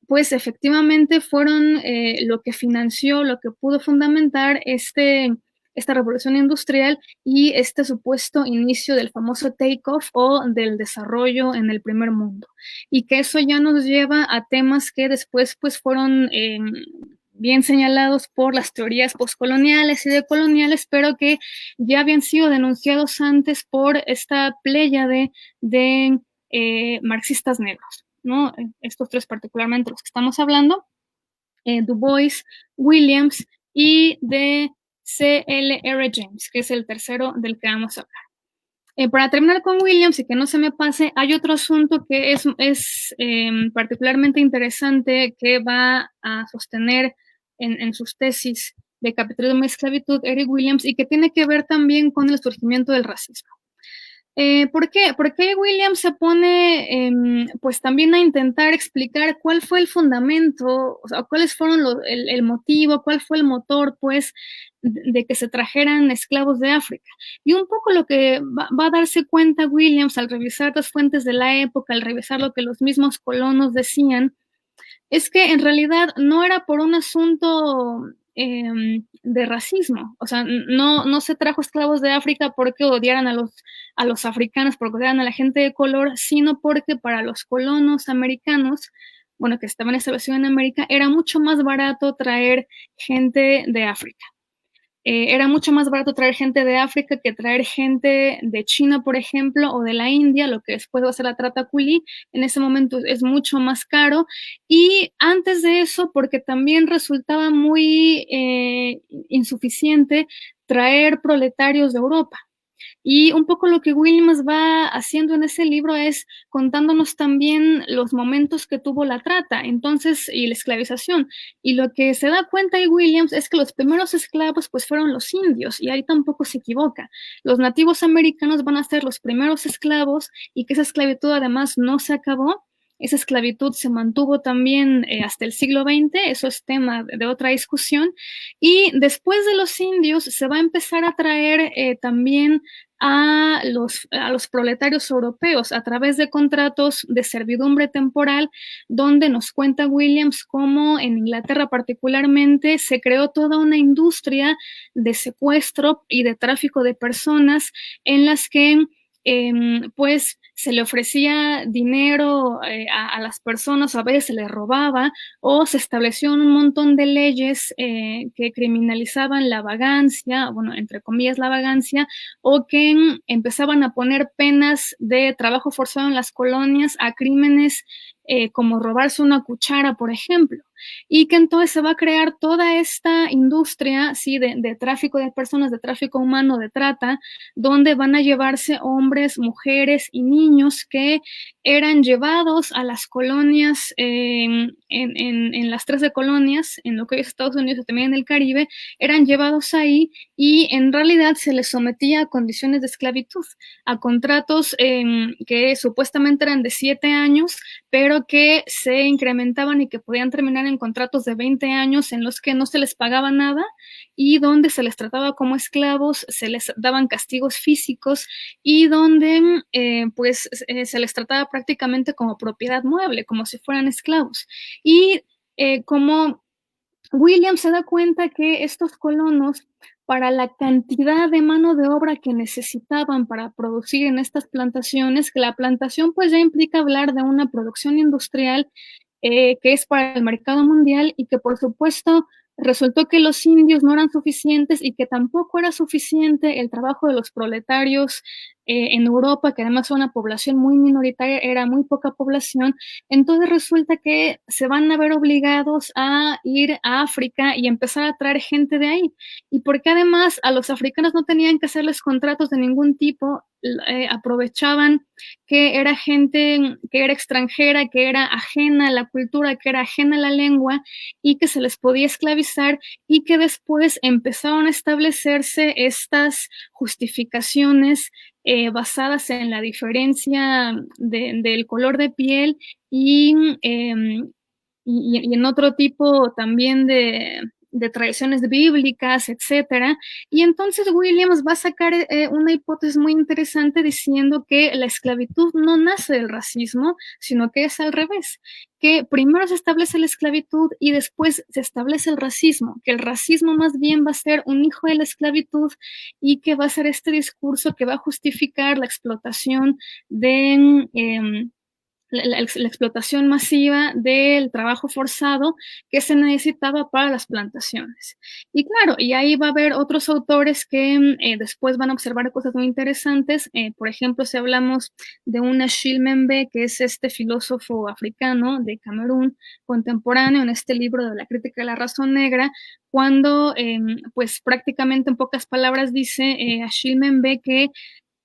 pues efectivamente fueron lo que financió, lo que pudo fundamentar esta revolución industrial y este supuesto inicio del famoso take-off o del desarrollo en el primer mundo. Y que eso ya nos lleva a temas que después pues fueron bien señalados por las teorías postcoloniales y decoloniales, pero que ya habían sido denunciados antes por esta pléyade de marxistas negros, ¿no? Estos tres particularmente los que estamos hablando, Du Bois, Williams y de C.L.R. James, que es el tercero del que vamos a hablar. Para terminar con Williams y que no se me pase, hay otro asunto que es particularmente interesante que va a sostener en sus tesis de capitalismo y esclavitud Eric Williams y que tiene que ver también con el surgimiento del racismo. ¿Por qué? Porque Williams se pone pues también a intentar explicar cuál fue el fundamento, o sea, cuáles fueron el motivo, cuál fue el motor pues de que se trajeran esclavos de África. Y un poco lo que va a darse cuenta Williams al revisar las fuentes de la época, al revisar lo que los mismos colonos decían, es que en realidad no era por un asunto de racismo, o sea, no se trajo esclavos de África porque odiaran a los africanos, porque odiaran a la gente de color, sino porque para los colonos americanos, bueno, que estaban establecidos en América, era mucho más barato traer gente de África. Era mucho más barato traer gente de África que traer gente de China, por ejemplo, o de la India, lo que después va a ser la trata culí. En ese momento es mucho más caro. Y antes de eso, porque también resultaba muy insuficiente traer proletarios de Europa. Y un poco lo que Williams va haciendo en ese libro es contándonos también los momentos que tuvo la trata, entonces, y la esclavización. Y lo que se da cuenta ahí Williams es que los primeros esclavos pues fueron los indios, y ahí tampoco se equivoca. Los nativos americanos van a ser los primeros esclavos y que esa esclavitud además no se acabó esa esclavitud se mantuvo también hasta el siglo XX, eso es tema de otra discusión, y después de los indios se va a empezar a traer también a los proletarios europeos a través de contratos de servidumbre temporal, donde nos cuenta Williams cómo en Inglaterra particularmente se creó toda una industria de secuestro y de tráfico de personas en las que pues se le ofrecía dinero a las personas, o a veces se les robaba, o se estableció un montón de leyes que criminalizaban la vagancia, bueno, entre comillas la vagancia, o que empezaban a poner penas de trabajo forzado en las colonias a crímenes como robarse una cuchara, por ejemplo, y que entonces se va a crear toda esta industria, sí, de tráfico de personas, de tráfico humano, de trata, donde van a llevarse hombres, mujeres y niños que eran llevados a las colonias, en las 13 colonias, en lo que es Estados Unidos y también en el Caribe, eran llevados ahí y en realidad se les sometía a condiciones de esclavitud, a contratos que supuestamente eran de 7 años, pero que se incrementaban y que podían terminar en contratos de 20 años en los que no se les pagaba nada y donde se les trataba como esclavos, se les daban castigos físicos y donde se les trataba prácticamente como propiedad mueble, como si fueran esclavos. Y como William se da cuenta que estos colonos, para la cantidad de mano de obra que necesitaban para producir en estas plantaciones, que la plantación pues ya implica hablar de una producción industrial que es para el mercado mundial y que por supuesto resultó que los indios no eran suficientes y que tampoco era suficiente el trabajo de los proletarios en Europa, que además era una población muy minoritaria, era muy poca población. Entonces resulta que se van a ver obligados a ir a África y empezar a traer gente de ahí. Y porque además a los africanos no tenían que hacerles contratos de ningún tipo, aprovechaban que era gente que era extranjera, que era ajena a la cultura, que era ajena a la lengua y que se les podía esclavizar y que después empezaron a establecerse estas justificaciones basadas en la diferencia del color de piel y, y en otro tipo también de tradiciones bíblicas, etcétera. Y entonces Williams va a sacar una hipótesis muy interesante diciendo que la esclavitud no nace del racismo, sino que es al revés, que primero se establece la esclavitud y después se establece el racismo, que el racismo más bien va a ser un hijo de la esclavitud y que va a ser este discurso que va a justificar la explotación de la explotación masiva del trabajo forzado que se necesitaba para las plantaciones. Y claro, y ahí va a haber otros autores que después van a observar cosas muy interesantes. Por ejemplo, si hablamos de un Achille Mbembe, que es este filósofo africano de Camerún contemporáneo, en este libro de la crítica de la razón negra, cuando pues prácticamente en pocas palabras dice Achille Mbembe que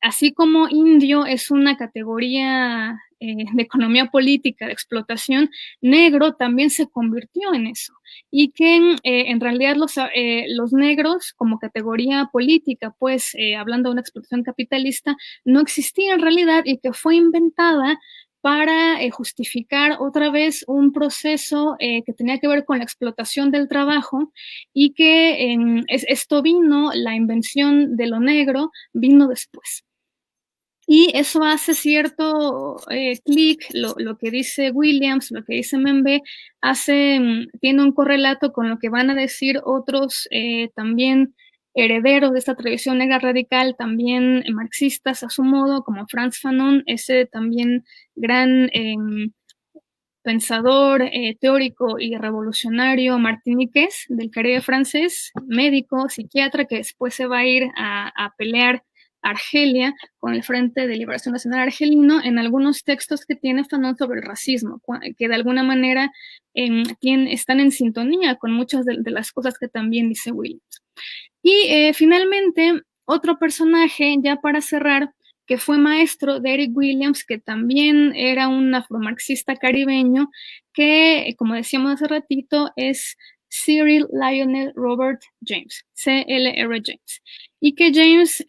así como indio es una categoría de economía política, de explotación, negro también se convirtió en eso. Y que en realidad los negros como categoría política, pues hablando de una explotación capitalista, no existía en realidad y que fue inventada para justificar otra vez un proceso que tenía que ver con la explotación del trabajo y que esto vino, la invención de lo negro vino después. Y eso hace cierto clic, lo que dice Williams, lo que dice Mbembe, tiene un correlato con lo que van a decir otros también herederos de esta tradición negra radical, también marxistas a su modo, como Frantz Fanon, ese también gran pensador, teórico y revolucionario martiniqués del Caribe francés, médico, psiquiatra, que después se va a ir a pelear Argelia con el Frente de Liberación Nacional Argelino en algunos textos que tiene Fanon sobre el racismo, que de alguna manera están en sintonía con muchas de las cosas que también dice Williams. Y finalmente, otro personaje, ya para cerrar, que fue maestro de Eric Williams, que también era un afromarxista caribeño, que, como decíamos hace ratito, es Cyril Lionel Robert James, C.L.R. James. Y que James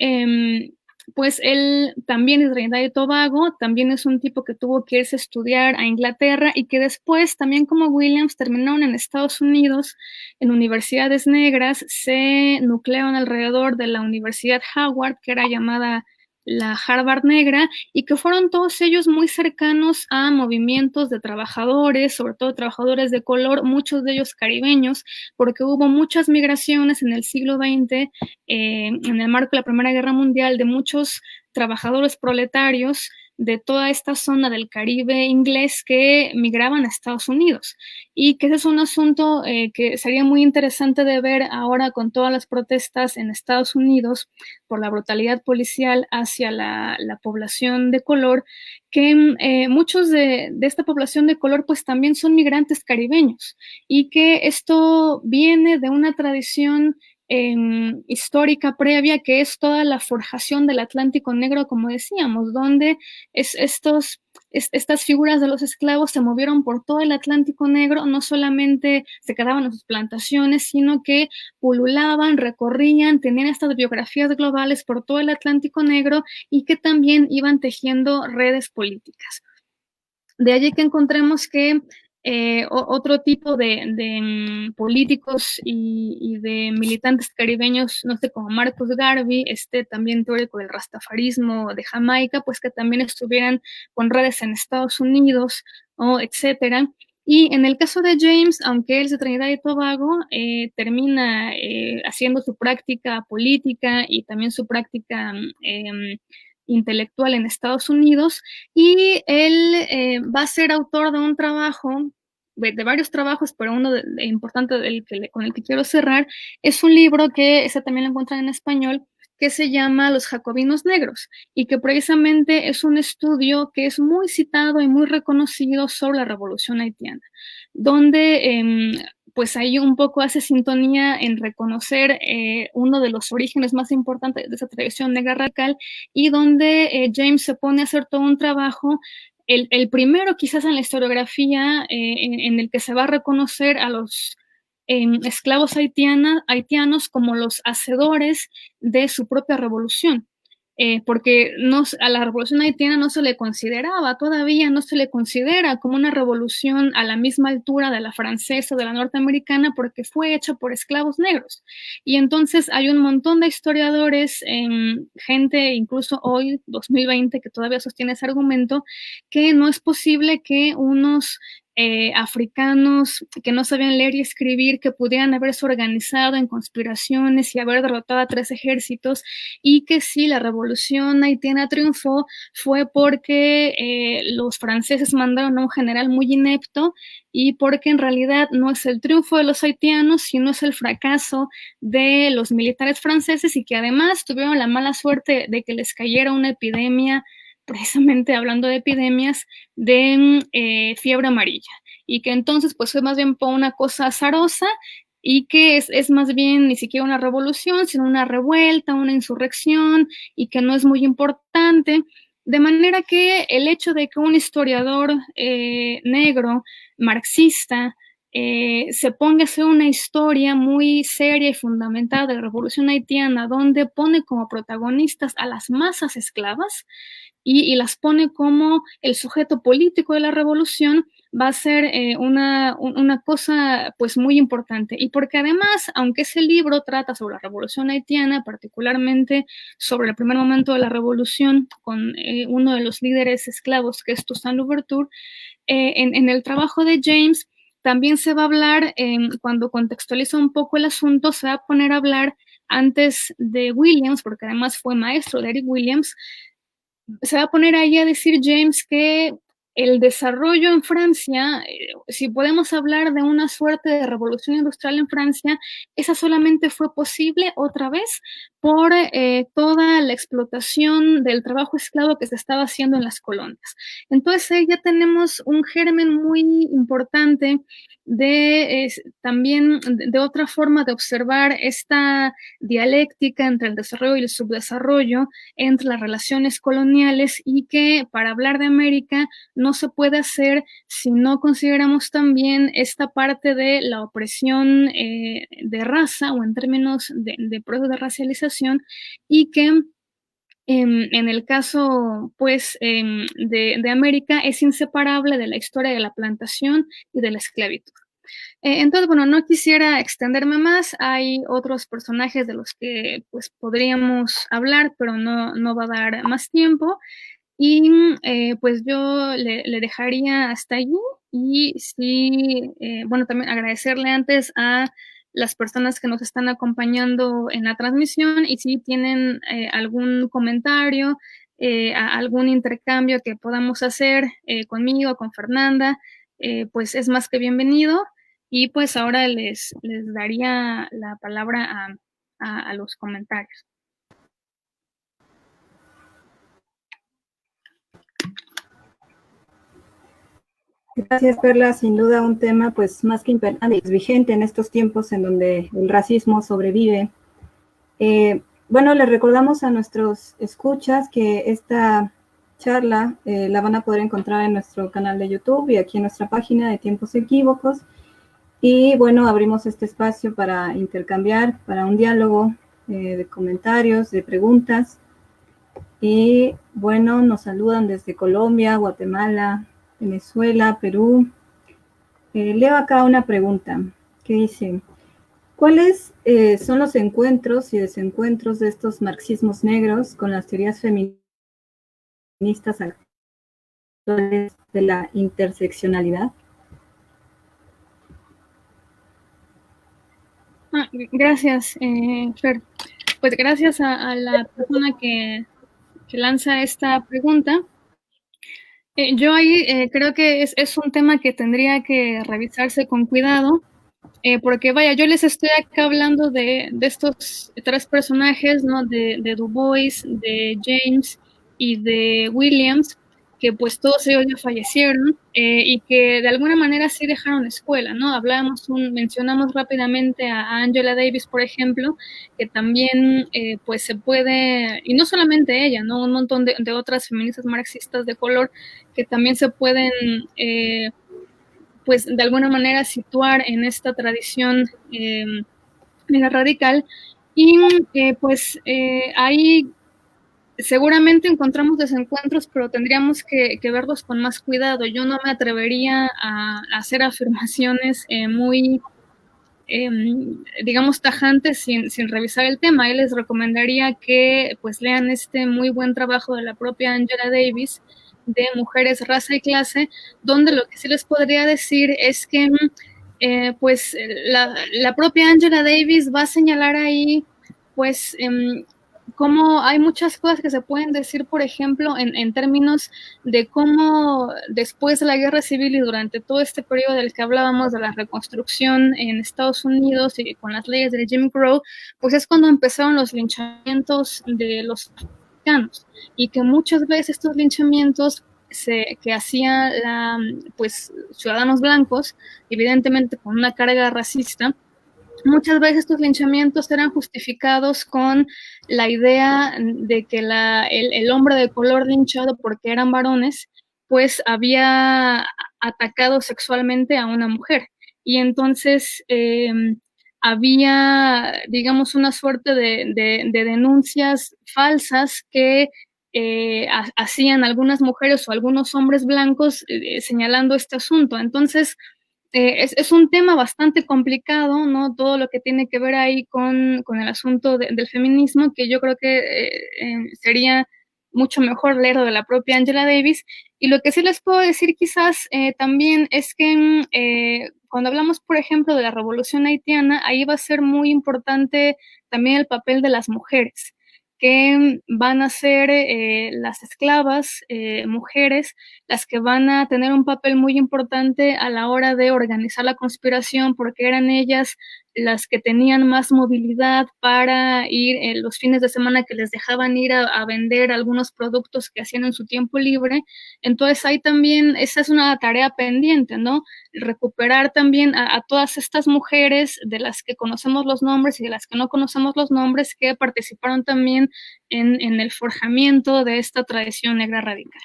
pues él también es de Trinidad y Tobago, también es un tipo que tuvo que irse a estudiar a Inglaterra y que después, también como Williams, terminaron en Estados Unidos en universidades negras, se nuclearon alrededor de la Universidad Howard, que era llamada la Harvard Negra, y que fueron todos ellos muy cercanos a movimientos de trabajadores, sobre todo trabajadores de color, muchos de ellos caribeños, porque hubo muchas migraciones en el siglo XX, en el marco de la Primera Guerra Mundial, de muchos trabajadores proletarios de toda esta zona del Caribe inglés que migraban a Estados Unidos, y que ese es un asunto que sería muy interesante de ver ahora con todas las protestas en Estados Unidos por la brutalidad policial hacia la población de color, que muchos de esta población de color pues también son migrantes caribeños, y que esto viene de una tradición histórica previa, que es toda la forjación del Atlántico Negro, como decíamos, donde estas figuras de los esclavos se movieron por todo el Atlántico Negro, no solamente se quedaban en sus plantaciones, sino que pululaban, recorrían, tenían estas biografías globales por todo el Atlántico Negro, y que también iban tejiendo redes políticas. De allí que encontremos que otro tipo de políticos y de militantes caribeños, no sé, como Marcus Garvey, también teórico del rastafarismo de Jamaica, pues que también estuvieran con redes en Estados Unidos, etcétera. Y en el caso de James, aunque él es de Trinidad y Tobago, termina haciendo su práctica política y también su práctica intelectual en Estados Unidos, y él va a ser autor de un trabajo, de varios trabajos, pero uno importante con el que quiero cerrar, es un libro que ese también lo encuentran en español, que se llama Los Jacobinos Negros, y que precisamente es un estudio que es muy citado y muy reconocido sobre la Revolución Haitiana, donde pues ahí un poco hace sintonía en reconocer uno de los orígenes más importantes de esa tradición negra radical, y donde James se pone a hacer todo un trabajo, el primero quizás en la historiografía, en el que se va a reconocer a los esclavos haitianos como los hacedores de su propia revolución. Porque a la revolución haitiana no se le consideraba, todavía no se le considera como una revolución a la misma altura de la francesa o de la norteamericana, porque fue hecha por esclavos negros. Y entonces hay un montón de historiadores, gente incluso hoy, 2020, que todavía sostiene ese argumento, que no es posible que unos africanos que no sabían leer y escribir, que pudieran haberse organizado en conspiraciones y haber derrotado a 3 ejércitos, y que si la revolución haitiana triunfó fue porque los franceses mandaron a un general muy inepto, y porque en realidad no es el triunfo de los haitianos, sino es el fracaso de los militares franceses, y que además tuvieron la mala suerte de que les cayera una epidemia, precisamente hablando de epidemias, de fiebre amarilla, y que entonces pues fue más bien por una cosa azarosa, y que es más bien ni siquiera una revolución, sino una revuelta, una insurrección, y que no es muy importante. De manera que el hecho de que un historiador negro, marxista, se ponga a hacer una historia muy seria y fundamentada de la revolución haitiana, donde pone como protagonistas a las masas esclavas, y las pone como el sujeto político de la revolución, va a ser una cosa pues muy importante. Y porque además, aunque ese libro trata sobre la revolución haitiana, particularmente sobre el primer momento de la revolución, con uno de los líderes esclavos, que es Toussaint Louverture, en el trabajo de James también se va a hablar, cuando contextualiza un poco el asunto, se va a poner a hablar antes de Williams, porque además fue maestro de Eric Williams. Se va a poner ahí a decir James que el desarrollo en Francia, si podemos hablar de una suerte de revolución industrial en Francia, esa solamente fue posible otra vez por toda la explotación del trabajo esclavo que se estaba haciendo en las colonias. Entonces ya tenemos un germen muy importante también de otra forma de observar esta dialéctica entre el desarrollo y el subdesarrollo, entre las relaciones coloniales, y que para hablar de América no se puede hacer si no consideramos también esta parte de la opresión de raza, o en términos de proceso de racialización, y que en el caso, pues, de América, es inseparable de la historia de la plantación y de la esclavitud. Entonces, bueno, no quisiera extenderme más. Hay otros personajes de los que, pues, podríamos hablar, pero no va a dar más tiempo. Y, pues, yo le dejaría hasta allí. Y sí, bueno, también agradecerle antes a las personas que nos están acompañando en la transmisión, y si tienen, algún comentario, algún intercambio que podamos hacer, conmigo, con Fernanda, pues, es más que bienvenido. Y, pues, ahora les daría la palabra a los comentarios.
Gracias, Perla. Sin duda un tema pues más que vigente en estos tiempos en donde el racismo sobrevive. Bueno, les recordamos a nuestros escuchas que esta charla la van a poder encontrar en nuestro canal de YouTube y aquí en nuestra página de Tiempos Equívocos. Y bueno, abrimos este espacio para intercambiar, para un diálogo de comentarios, de preguntas. Y bueno, nos saludan desde Colombia, Guatemala, Venezuela, Perú. Leo acá una pregunta que dice: ¿cuáles son los encuentros y desencuentros de estos marxismos negros con las teorías feministas actuales de la interseccionalidad?
Gracias, Fer. Pues gracias a la persona que lanza esta pregunta. Yo ahí creo que es un tema que tendría que revisarse con cuidado, porque vaya, yo les estoy acá hablando de estos tres personajes, ¿no? De Du Bois, de James y de Williams, que pues todos ellos ya fallecieron, y que de alguna manera sí dejaron escuela, ¿no? Mencionamos rápidamente a Angela Davis, por ejemplo, que también pues se puede, y no solamente ella, ¿no? Un montón de otras feministas marxistas de color que también se pueden pues de alguna manera situar en esta tradición mega radical. Y pues ahí seguramente encontramos desencuentros, pero tendríamos que verlos con más cuidado. Yo no me atrevería a hacer afirmaciones muy, digamos, tajantes sin revisar el tema. Ahí les recomendaría que pues lean este muy buen trabajo de la propia Angela Davis, de Mujeres, Raza y Clase, donde lo que sí les podría decir es que pues la propia Angela Davis va a señalar ahí pues cómo hay muchas cosas que se pueden decir, por ejemplo, en términos de cómo después de la guerra civil y durante todo este periodo del que hablábamos de la reconstrucción en Estados Unidos y con las leyes del Jim Crow, pues es cuando empezaron los linchamientos de los afroamericanos, y que muchas veces estos linchamientos que hacían pues ciudadanos blancos, evidentemente con una carga racista, muchas veces estos linchamientos eran justificados con la idea de que el hombre de color linchado porque eran varones, pues había atacado sexualmente a una mujer. Y entonces había, digamos, una suerte de denuncias falsas que hacían algunas mujeres o algunos hombres blancos señalando este asunto. Entonces, es un tema bastante complicado, ¿no? Todo lo que tiene que ver ahí con el asunto del feminismo, que yo creo que sería mucho mejor leerlo de la propia Angela Davis. Y lo que sí les puedo decir quizás también es que cuando hablamos, por ejemplo, de la revolución haitiana, ahí va a ser muy importante también el papel de las mujeres, que van a ser las esclavas, mujeres, las que van a tener un papel muy importante a la hora de organizar la conspiración, porque eran ellas las que tenían más movilidad para ir los fines de semana, que les dejaban ir a vender algunos productos que hacían en su tiempo libre. Entonces ahí también esa es una tarea pendiente, ¿no? Recuperar también a todas estas mujeres de las que conocemos los nombres y de las que no conocemos los nombres, que participaron también en el forjamiento de esta tradición negra radical.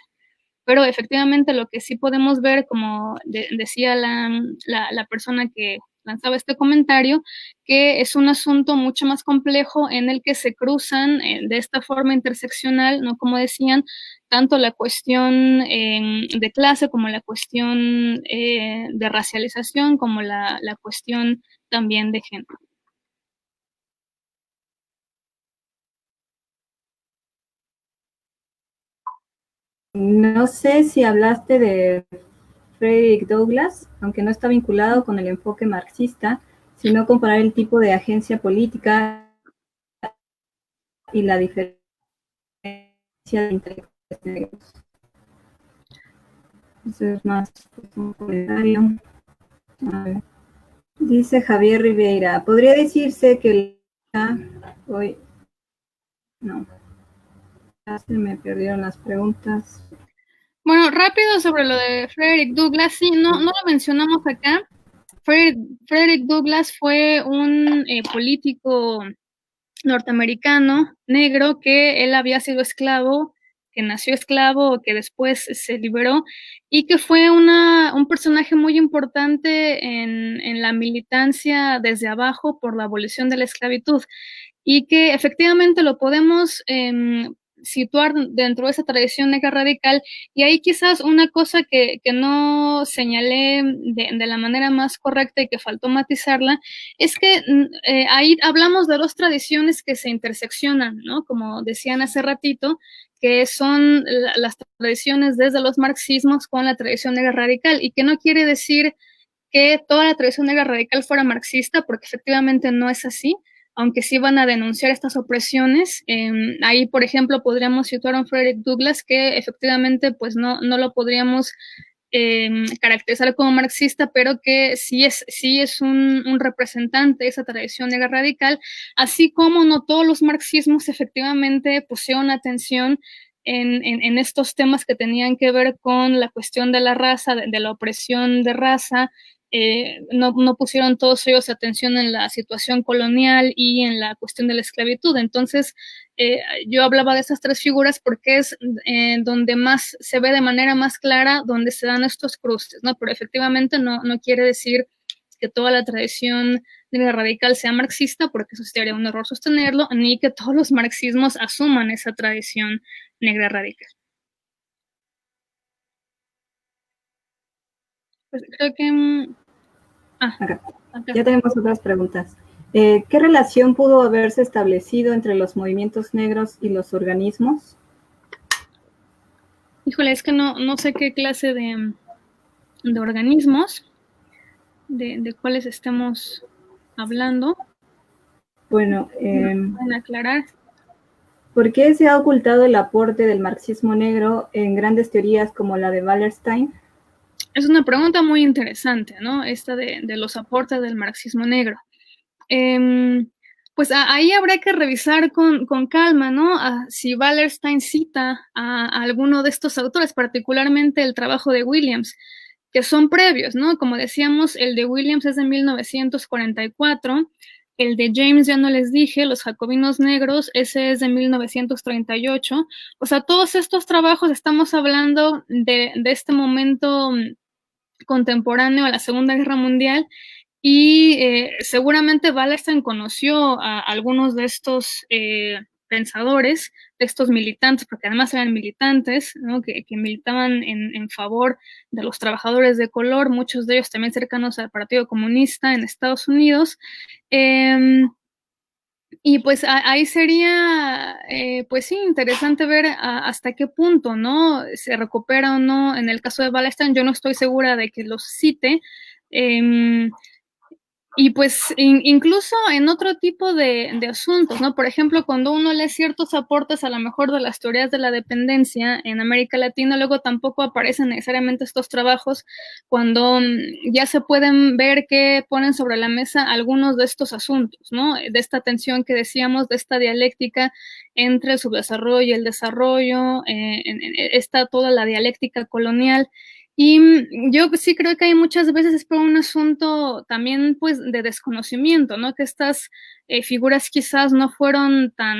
Pero efectivamente lo que sí podemos ver, como decía la persona que lanzaba este comentario, que es un asunto mucho más complejo en el que se cruzan de esta forma interseccional, ¿no? Como decían, tanto la cuestión de clase como la cuestión de racialización, como la cuestión también de género.
No sé si hablaste de Frederick Douglass, aunque no está vinculado con el enfoque marxista, sino comparar el tipo de agencia política y la diferencia de intelectuales negros. Eso es más un comentario. A ver. Dice Javier Ribeira, ¿podría decirse que hoy no? Ya se me perdieron las preguntas.
Bueno, rápido sobre lo de Frederick Douglass, sí, no lo mencionamos acá. Frederick Douglass fue un político norteamericano negro que él había sido esclavo, que nació esclavo, que después se liberó y que fue un personaje muy importante en la militancia desde abajo por la abolición de la esclavitud y que efectivamente lo podemos situar dentro de esa tradición negra radical. Y ahí quizás una cosa que no señalé de la manera más correcta y que faltó matizarla, es que ahí hablamos de dos tradiciones que se interseccionan, ¿no? Como decían hace ratito, que son las tradiciones desde los marxismos con la tradición negra radical, y que no quiere decir que toda la tradición negra radical fuera marxista, porque efectivamente no es así, aunque sí van a denunciar estas opresiones. Ahí, por ejemplo, podríamos situar a un Frederick Douglass que efectivamente pues no lo podríamos caracterizar como marxista, pero que sí es un representante de esa tradición negra radical, así como no todos los marxismos efectivamente pusieron atención en estos temas que tenían que ver con la cuestión de la raza, de la opresión de raza. No pusieron todos ellos atención en la situación colonial y en la cuestión de la esclavitud. Entonces, yo hablaba de esas tres figuras porque es donde más se ve de manera más clara donde se dan estos cruces, ¿no? Pero efectivamente no quiere decir que toda la tradición negra radical sea marxista, porque eso sería un error sostenerlo, ni que todos los marxismos asuman esa tradición negra radical. Pues creo que...
Acá. Ya tenemos otras preguntas. ¿Qué relación pudo haberse establecido entre los movimientos negros y los organismos?
Híjole, es que no sé qué clase de organismos, de cuáles estemos hablando.
Bueno,
¿Pueden aclarar?
¿por qué se ha ocultado el aporte del marxismo negro en grandes teorías como la de Wallerstein?
Es una pregunta muy interesante, ¿no? Esta de los aportes del marxismo negro. Pues ahí habrá que revisar con calma, ¿no? Si Wallerstein cita a alguno de estos autores, particularmente el trabajo de Williams, que son previos, ¿no? Como decíamos, el de Williams es de 1944, el de James ya no les dije, Los Jacobinos Negros, ese es de 1938. O sea, todos estos trabajos estamos hablando de este momento contemporáneo a la Segunda Guerra Mundial, y seguramente Wallerstein conoció a algunos de estos pensadores, de estos militantes, porque además eran militantes, ¿no? que militaban en favor de los trabajadores de color, muchos de ellos también cercanos al Partido Comunista en Estados Unidos. Y pues ahí sería, pues sí, interesante ver hasta qué punto, ¿no? Se recupera o no. En el caso de Wallerstein, yo no estoy segura de que los cite. Y pues incluso en otro tipo de asuntos, ¿no? Por ejemplo, cuando uno lee ciertos aportes a lo mejor de las teorías de la dependencia en América Latina, luego tampoco aparecen necesariamente estos trabajos cuando ya se pueden ver que ponen sobre la mesa algunos de estos asuntos, ¿no? De esta tensión que decíamos, de esta dialéctica entre el subdesarrollo y el desarrollo, está toda la dialéctica colonial. Y yo sí creo que hay muchas veces es por un asunto también pues de desconocimiento, ¿no? Que estas figuras quizás no fueron tan,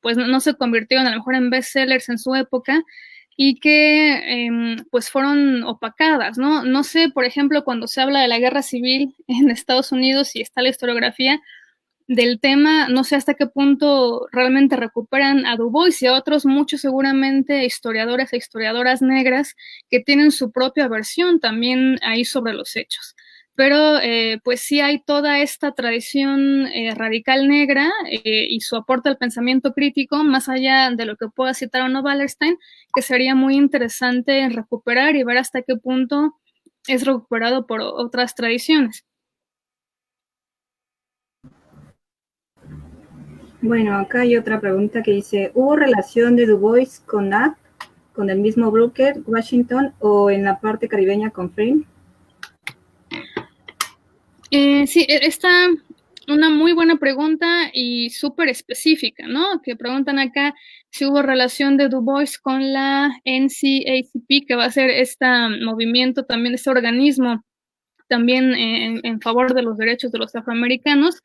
pues no se convirtieron a lo mejor en bestsellers en su época, y que pues fueron opacadas, ¿no? No sé, por ejemplo, cuando se habla de la guerra civil en Estados Unidos y está la historiografía del tema, no sé hasta qué punto realmente recuperan a Du Bois y a otros muchos seguramente historiadores e historiadoras negras que tienen su propia versión también ahí sobre los hechos. Pero pues sí hay toda esta tradición radical negra y su aporte al pensamiento crítico, más allá de lo que pueda citar o no Wallerstein, que sería muy interesante recuperar y ver hasta qué punto es recuperado por otras tradiciones.
Bueno, acá hay otra pregunta que dice, ¿hubo relación de Du Bois con Nat, con el mismo Booker, Washington o en la parte caribeña con Frame?
Sí, está una muy buena pregunta y súper específica, ¿no? Que preguntan acá si hubo relación de Du Bois con la NCACP, que va a ser este movimiento también, este organismo también en favor de los derechos de los afroamericanos.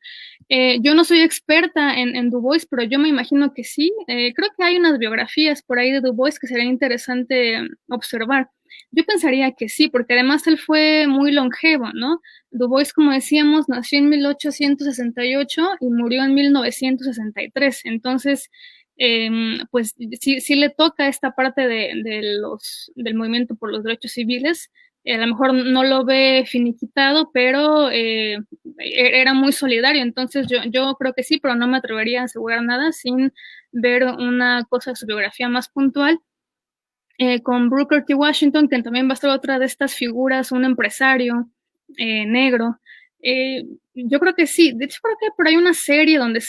Yo no soy experta en Du Bois, pero yo me imagino que sí. Creo que hay unas biografías por ahí de Du Bois que sería interesante observar. Yo pensaría que sí, porque además él fue muy longevo, ¿no? Du Bois, como decíamos, nació en 1868 y murió en 1963. Entonces, pues sí le toca esta parte del movimiento por los derechos civiles. A lo mejor no lo ve finiquitado, pero era muy solidario. Entonces yo creo que sí, pero no me atrevería a asegurar nada sin ver una cosa de su biografía más puntual. Con Booker T. Washington, que también va a ser otra de estas figuras, un empresario negro. Yo creo que sí. De hecho, creo que por ahí una serie donde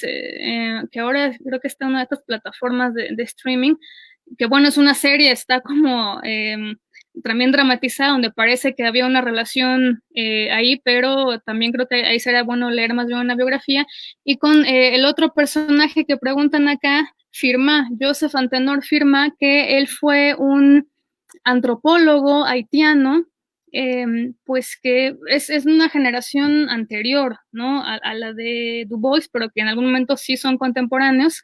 que ahora creo que está en una de estas plataformas de streaming, que bueno, es una serie, está como también dramatizada, donde parece que había una relación ahí, pero también creo que ahí sería bueno leer más bien una biografía. Y con el otro personaje que preguntan acá, Joseph Antenor Firma, que él fue un antropólogo haitiano, pues que es una generación anterior, ¿no? A la de Du Bois, pero que en algún momento sí son contemporáneos.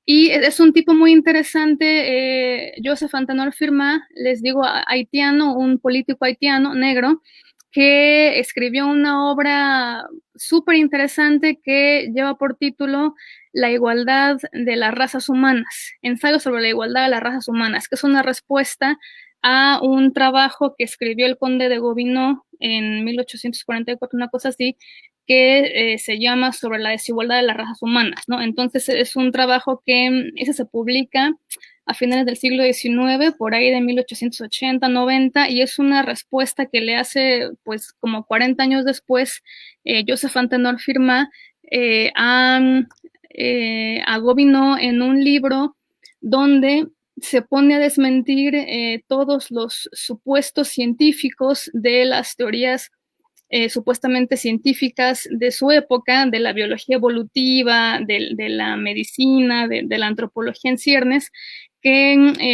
Y es un tipo muy interesante, Joseph Antenor Firma, les digo, haitiano, un político haitiano negro, que escribió una obra súper interesante que lleva por título La igualdad de las razas humanas, ensayo sobre la igualdad de las razas humanas, que es una respuesta a un trabajo que escribió el conde de Gobineau en 1844, una cosa así, que se llama Sobre la desigualdad de las razas humanas, ¿no? Entonces es un trabajo que ese se publica a finales del siglo XIX, por ahí de 1880, 90, y es una respuesta que le hace, pues, como 40 años después, Joseph Antenor Firma a Gobineau en un libro donde se pone a desmentir todos los supuestos científicos de las teorías supuestamente científicas de su época, de la biología evolutiva, de la medicina, de la antropología en ciernes, que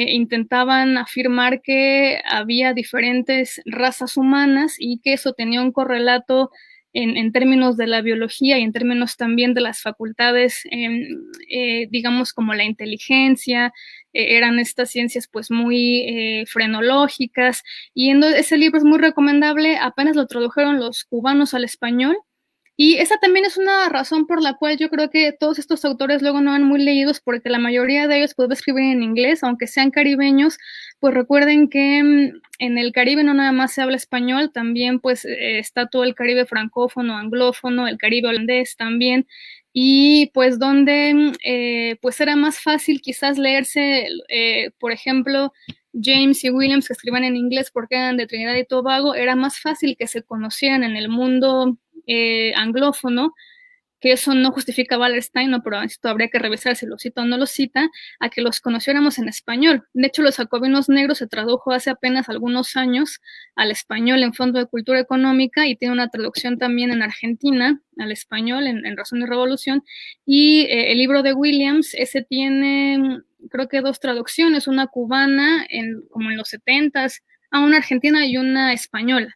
intentaban afirmar que había diferentes razas humanas y que eso tenía un correlato en términos de la biología y en términos también de las facultades, digamos como la inteligencia, eran estas ciencias pues muy frenológicas, y ese libro es muy recomendable, apenas lo tradujeron los cubanos al español, y esa también es una razón por la cual yo creo que todos estos autores luego no van muy leídos, porque la mayoría de ellos pues escribir en inglés, aunque sean caribeños, pues recuerden que en el Caribe no nada más se habla español, también pues está todo el Caribe francófono, anglófono, el Caribe holandés también, y pues donde pues era más fácil quizás leerse, por ejemplo, James y Williams, que escriban en inglés porque eran de Trinidad y Tobago, era más fácil que se conocieran en el mundo anglófono, que eso no justifica Wallerstein, no, pero esto habría que revisar si lo cita o no lo cita, a que los conociéramos en español. De hecho, Los Jacobinos Negros se tradujo hace apenas algunos años al español en Fondo de Cultura Económica y tiene una traducción también en Argentina al español en Razón y Revolución. Y el libro de Williams, ese tiene creo que dos traducciones, una cubana como en los 70s, a una argentina y una española.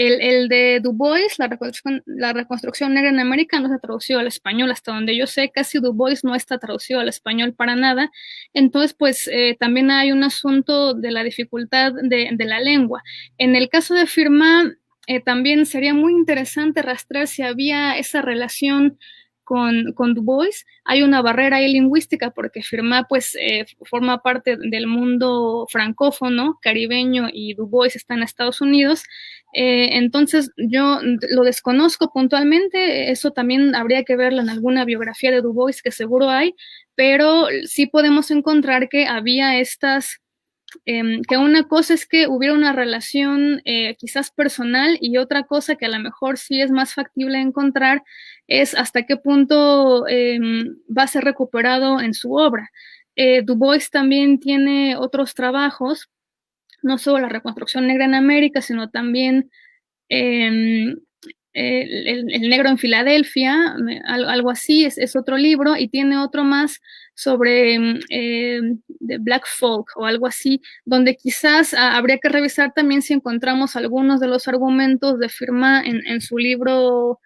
El de Du Bois, la reconstrucción negra en América, no se ha traducido al español, hasta donde yo sé, casi Du Bois no está traducido al español para nada. Entonces, pues también hay un asunto de la dificultad de la lengua. En el caso de Firmat, también sería muy interesante rastrear si había esa relación con Du Bois. Hay una barrera ahí lingüística porque Firmat pues forma parte del mundo francófono, caribeño, y Du Bois está en Estados Unidos. Entonces yo lo desconozco puntualmente, eso también habría que verlo en alguna biografía de Du Bois, que seguro hay, pero sí podemos encontrar que había estas que una cosa es que hubiera una relación quizás personal, y otra cosa que a lo mejor sí es más factible encontrar es hasta qué punto va a ser recuperado en su obra. Du Bois también tiene otros trabajos, no solo la reconstrucción negra en América, sino también eh, el negro en Filadelfia, algo así, es otro libro, y tiene otro más sobre de Black Folk o algo así, donde quizás habría que revisar también si encontramos algunos de los argumentos de Firmat en su libro,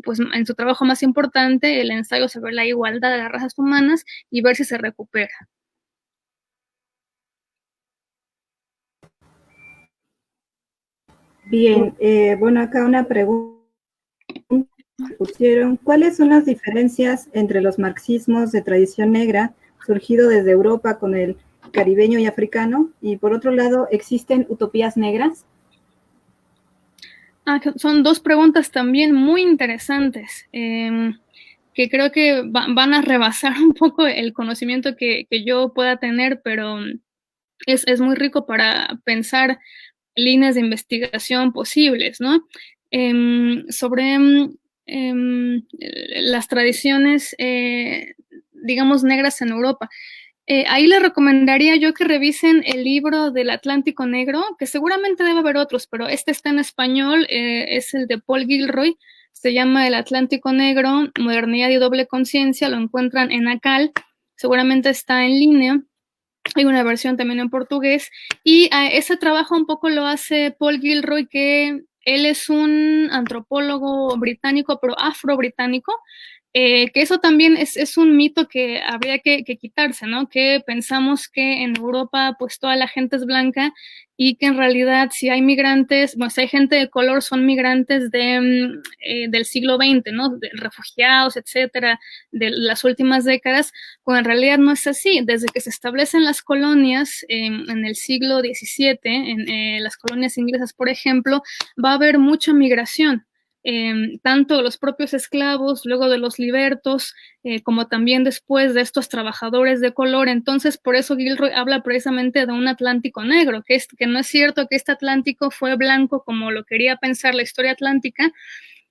pues en su trabajo más importante, el ensayo sobre la igualdad de las razas humanas, y ver si se recupera.
Bien, bueno, acá una pregunta pusieron, ¿cuáles son las diferencias entre los marxismos de tradición negra surgido desde Europa con el caribeño y africano? Y por otro lado, ¿existen utopías negras?
Son dos preguntas también muy interesantes, que creo que van a rebasar un poco el conocimiento que yo pueda tener, pero es muy rico para pensar líneas de investigación posibles, ¿no? Sobre las tradiciones, digamos, negras en Europa. Ahí les recomendaría yo que revisen el libro del Atlántico Negro, que seguramente debe haber otros, pero este está en español, es el de Paul Gilroy, se llama El Atlántico Negro, Modernidad y Doble Conciencia, lo encuentran en ACAL, seguramente está en línea. Hay una versión también en portugués, y ese trabajo un poco lo hace Paul Gilroy, que él es un antropólogo británico, pero afro-británico, que eso también es un mito que habría que quitarse, ¿no? Que pensamos que en Europa pues toda la gente es blanca, y que en realidad si hay migrantes, bueno, si hay gente de color, son migrantes del siglo XX, ¿no? De refugiados, etcétera, de las últimas décadas, cuando en realidad no es así. Desde que se establecen las colonias en el siglo XVII, en las colonias inglesas, por ejemplo, va a haber mucha migración. Tanto de los propios esclavos, luego de los libertos, como también después de estos trabajadores de color. Entonces, por eso Gilroy habla precisamente de un Atlántico negro, que no es cierto que este Atlántico fue blanco como lo quería pensar la historia atlántica.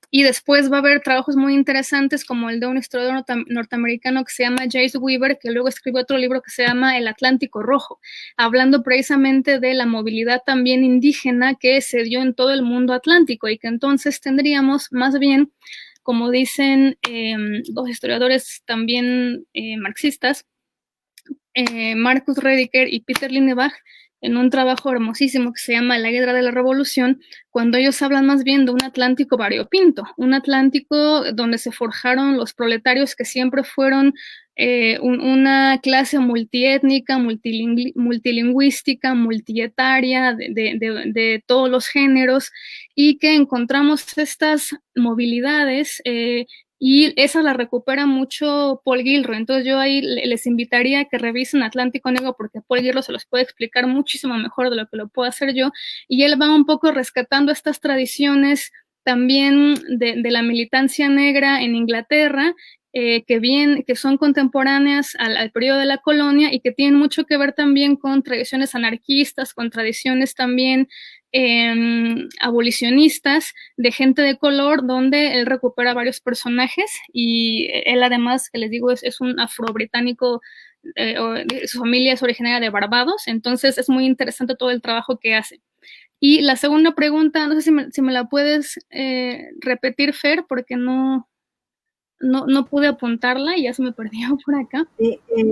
Y después va a haber trabajos muy interesantes como el de un historiador norteamericano que se llama Jace Weaver, que luego escribió otro libro que se llama El Atlántico Rojo, hablando precisamente de la movilidad también indígena que se dio en todo el mundo atlántico, y que entonces tendríamos más bien, como dicen dos historiadores también marxistas, Marcus Rediker y Peter Lindebach, en un trabajo hermosísimo que se llama La Guerra de la Revolución, cuando ellos hablan más bien de un Atlántico variopinto, un Atlántico donde se forjaron los proletarios que siempre fueron una clase multiétnica, multilingüística, multietaria, de todos los géneros, y que encontramos estas movilidades y esa la recupera mucho Paul Gilroy. Entonces yo ahí les invitaría a que revisen Atlántico Negro, porque Paul Gilroy se los puede explicar muchísimo mejor de lo que lo puedo hacer yo, y él va un poco rescatando estas tradiciones también de la militancia negra en Inglaterra, que son contemporáneas al periodo de la colonia, y que tienen mucho que ver también con tradiciones anarquistas, con tradiciones también abolicionistas de gente de color, donde él recupera varios personajes, y él además, que les digo, es un afro-británico, su familia es originaria de Barbados, entonces es muy interesante todo el trabajo que hace. Y la segunda pregunta, no sé si me la puedes repetir, Fer, porque no pude apuntarla y ya se me perdió por acá.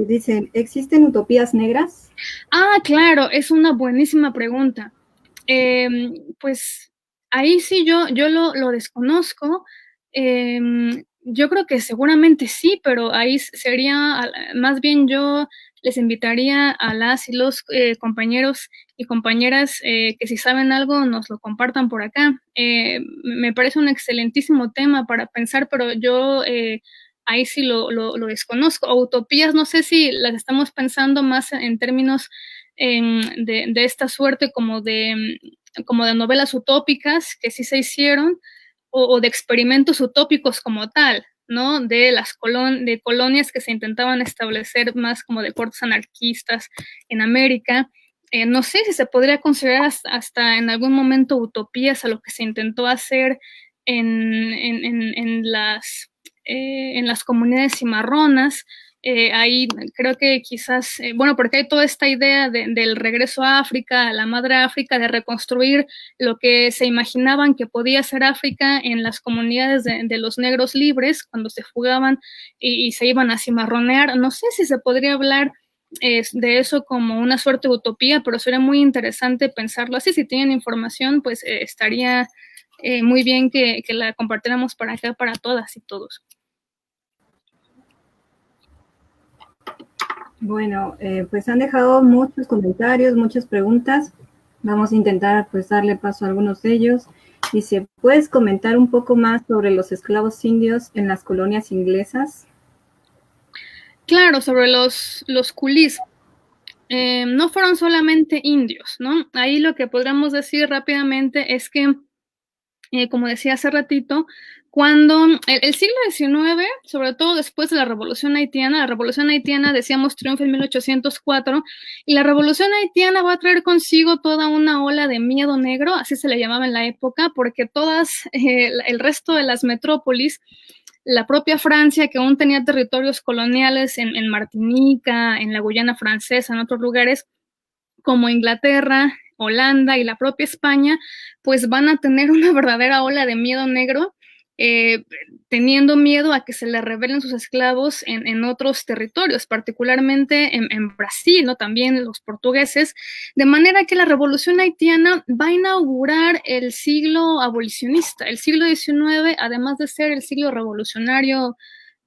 Dicen, ¿existen utopías negras?
Claro, es una buenísima pregunta. Pues ahí sí yo lo desconozco. Yo creo que seguramente sí, pero ahí sería, más bien yo les invitaría a las y los compañeros y compañeras que si saben algo nos lo compartan por acá. Me parece un excelentísimo tema para pensar, pero yo ahí sí lo desconozco. Utopías, no sé si las estamos pensando más en términos de esta suerte como de novelas utópicas que sí se hicieron, o de experimentos utópicos como tal, ¿no? De de colonias que se intentaban establecer más como de cortes anarquistas en América. No sé si se podría considerar hasta en algún momento utopías a lo que se intentó hacer en las comunidades cimarronas. Ahí creo que quizás, bueno, porque hay toda esta idea del regreso a África, a la madre África, de reconstruir lo que se imaginaban que podía ser África en las comunidades de los negros libres cuando se fugaban y se iban a cimarronear. No sé si se podría hablar de eso como una suerte de utopía, pero sería muy interesante pensarlo así. Si tienen información, pues estaría muy bien que la compartiéramos para acá, para todas y todos.
Bueno, pues han dejado muchos comentarios, muchas preguntas. Vamos a intentar pues darle paso a algunos de ellos. Dice, ¿puedes comentar un poco más sobre los esclavos indios en las colonias inglesas?
Claro, sobre los culís. No fueron solamente indios, ¿no? Ahí lo que podríamos decir rápidamente es que, como decía hace ratito, cuando el siglo XIX, sobre todo después de la Revolución Haitiana, decíamos, triunfa en 1804, y la Revolución Haitiana va a traer consigo toda una ola de miedo negro, así se le llamaba en la época, porque el resto de las metrópolis, la propia Francia, que aún tenía territorios coloniales en Martinica, en la Guyana Francesa, en otros lugares, como Inglaterra, Holanda y la propia España, pues van a tener una verdadera ola de miedo negro, eh, teniendo miedo a que se le rebelen sus esclavos en otros territorios, particularmente en Brasil, ¿no? También los portugueses, de manera que la revolución haitiana va a inaugurar el siglo abolicionista. El siglo XIX, además de ser el siglo revolucionario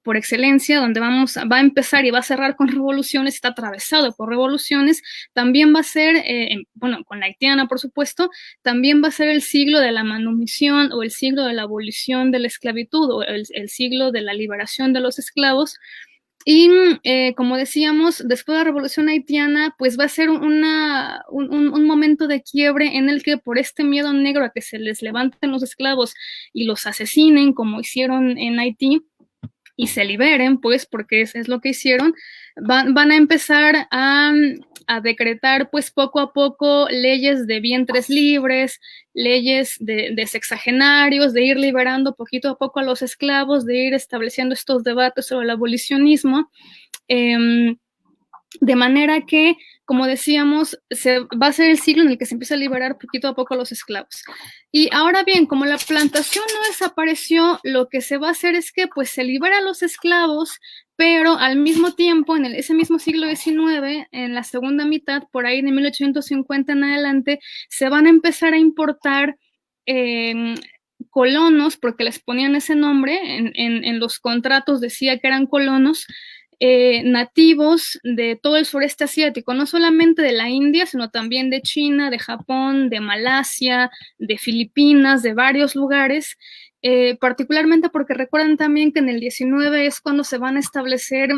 por excelencia, donde va a empezar y va a cerrar con revoluciones, está atravesado por revoluciones, también va a ser, bueno, con la haitiana, por supuesto, también va a ser el siglo de la manumisión o el siglo de la abolición de la esclavitud o el siglo de la liberación de los esclavos. Y como decíamos, después de la revolución haitiana, pues va a ser un momento de quiebre en el que por este miedo negro a que se les levanten los esclavos y los asesinen, como hicieron en Haití, y se liberen, pues, porque es lo que hicieron, van a empezar a decretar, pues, poco a poco leyes de vientres libres, leyes de sexagenarios, de ir liberando poquito a poco a los esclavos, de ir estableciendo estos debates sobre el abolicionismo. De manera que, como decíamos, va a ser el siglo en el que se empieza a liberar poquito a poco a los esclavos. Y ahora bien, como la plantación no desapareció, lo que se va a hacer es que pues se libera a los esclavos, pero al mismo tiempo, en ese mismo siglo XIX, en la segunda mitad, por ahí de 1850 en adelante, se van a empezar a importar colonos, porque les ponían ese nombre, en los contratos decía que eran colonos, nativos de todo el sureste asiático, no solamente de la India, sino también de China, de Japón, de Malasia, de Filipinas, de varios lugares, particularmente porque recuerden también que en el 19 es cuando se van a establecer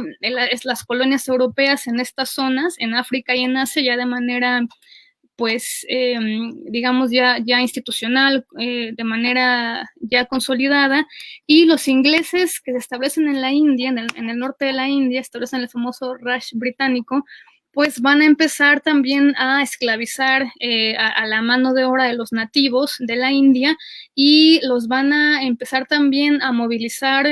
las colonias europeas en estas zonas, en África y en Asia, ya de manera pues digamos ya institucional, de manera ya consolidada, y los ingleses que se establecen en la India, en el norte de la India, establecen el famoso Raj británico, pues van a empezar también a esclavizar a la mano de obra de los nativos de la India, y los van a empezar también a movilizar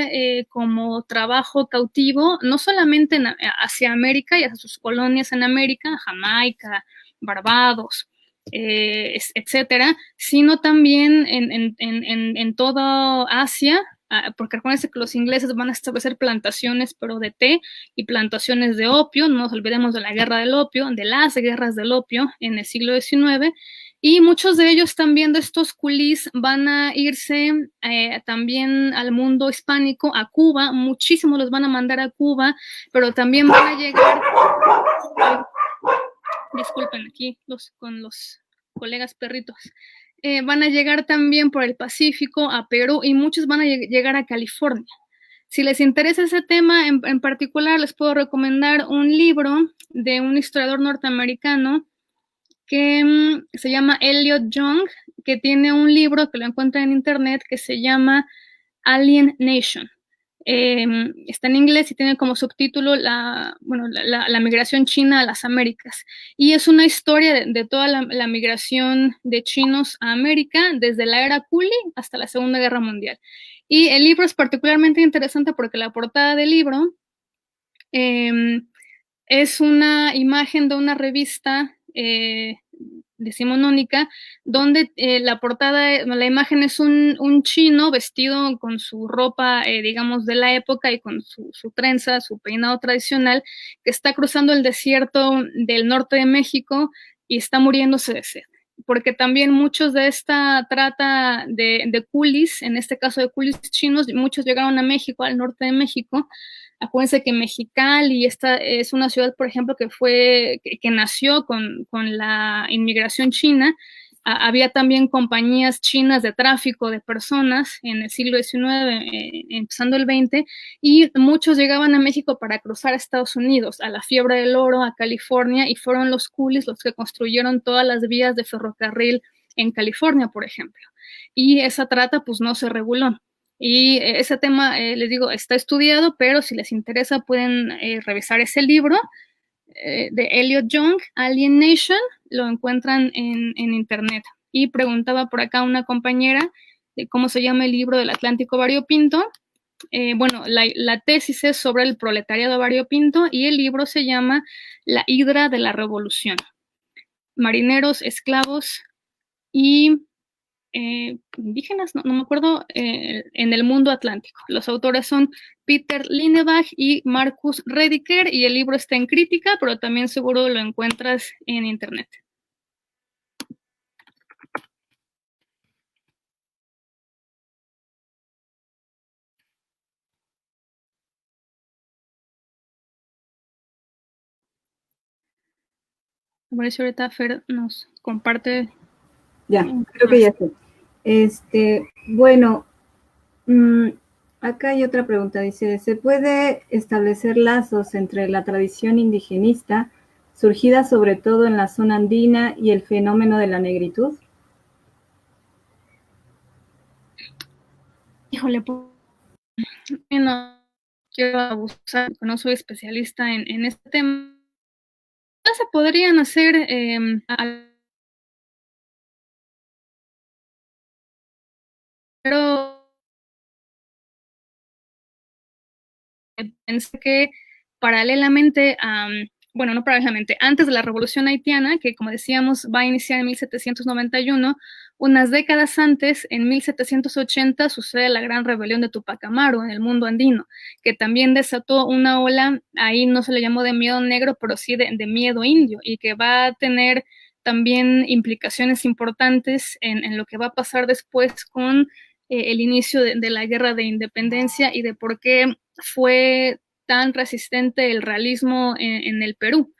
como trabajo cautivo, no solamente hacia América y hacia sus colonias en América, Jamaica, Barbados, etcétera, sino también en toda Asia, porque recuerden que los ingleses van a establecer plantaciones, pero de té, y plantaciones de opio. No nos olvidemos de la guerra del opio, de las guerras del opio en el siglo XIX, Y muchos de ellos también, de estos culís, van a irse también al mundo hispánico, a Cuba. Muchísimos los van a mandar a Cuba, pero también van a llegar... disculpen aquí con los colegas perritos. Van a llegar también por el Pacífico, a Perú, y muchos van a llegar a California. Si les interesa ese tema en particular, les puedo recomendar un libro de un historiador norteamericano que se llama Elliot Young, que tiene un libro que lo encuentran en internet que se llama Alien Nation. Está en inglés y tiene como subtítulo la migración china a las Américas. Y es una historia de toda la migración de chinos a América desde la era Culi hasta la Segunda Guerra Mundial. Y el libro es particularmente interesante porque la portada del libro es una imagen de una revista decimonónica, donde la imagen es un chino vestido con su ropa, digamos, de la época y con su trenza, su peinado tradicional, que está cruzando el desierto del norte de México y está muriéndose de sed. Porque también muchos de esta trata de culis, en este caso de culis chinos, muchos llegaron a México, al norte de México. Acuérdense que Mexicali, esta es una ciudad, por ejemplo, que nació con la inmigración china. Había también compañías chinas de tráfico de personas en el siglo XIX, empezando el XX, y muchos llegaban a México para cruzar a Estados Unidos, a la fiebre del oro, a California, y fueron los coolies los que construyeron todas las vías de ferrocarril en California, por ejemplo. Y esa trata pues no se reguló. Y ese tema, les digo, está estudiado, pero si les interesa pueden revisar ese libro de Elliot Young, Alien Nation, lo encuentran en internet. Y preguntaba por acá una compañera de cómo se llama el libro del Atlántico variopinto. Bueno, la tesis es sobre el proletariado variopinto y el libro se llama La Hidra de la Revolución. Marineros, esclavos y indígenas, no me acuerdo, en el mundo atlántico. Los autores son Peter Linebaugh y Marcus Rediker, y el libro está en crítica, pero también seguro lo encuentras en internet. A ver si ahorita Fer nos comparte.
Ya, creo que ya sé. Bueno, acá hay otra pregunta. Dice, ¿se puede establecer lazos entre la tradición indigenista, surgida sobre todo en la zona andina, y el fenómeno de la negritud?
Híjole, no quiero abusar, no soy especialista en este tema. Se podrían hacer pero pensé que paralelamente bueno, no paralelamente, antes de la Revolución Haitiana, que como decíamos va a iniciar en 1791, unas décadas antes, en 1780, sucede la gran rebelión de Tupac Amaru en el mundo andino, que también desató una ola, ahí no se le llamó de miedo negro, pero sí de miedo indio, y que va a tener también implicaciones importantes en lo que va a pasar después con el inicio de la guerra de independencia y de por qué fue tan resistente el realismo en el Perú.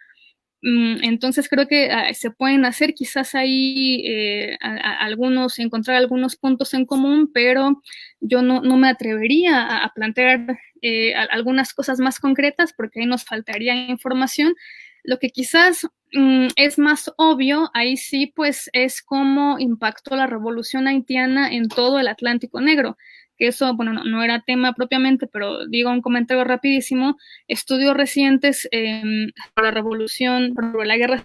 Entonces creo que se pueden hacer quizás ahí encontrar algunos puntos en común, pero yo no me atrevería a plantear algunas cosas más concretas porque ahí nos faltaría información. Lo que quizás es más obvio, ahí sí, pues es cómo impactó la revolución haitiana en todo el Atlántico Negro, que eso, bueno, no era tema propiamente, pero digo un comentario rapidísimo. Estudios recientes por la revolución, por la guerra de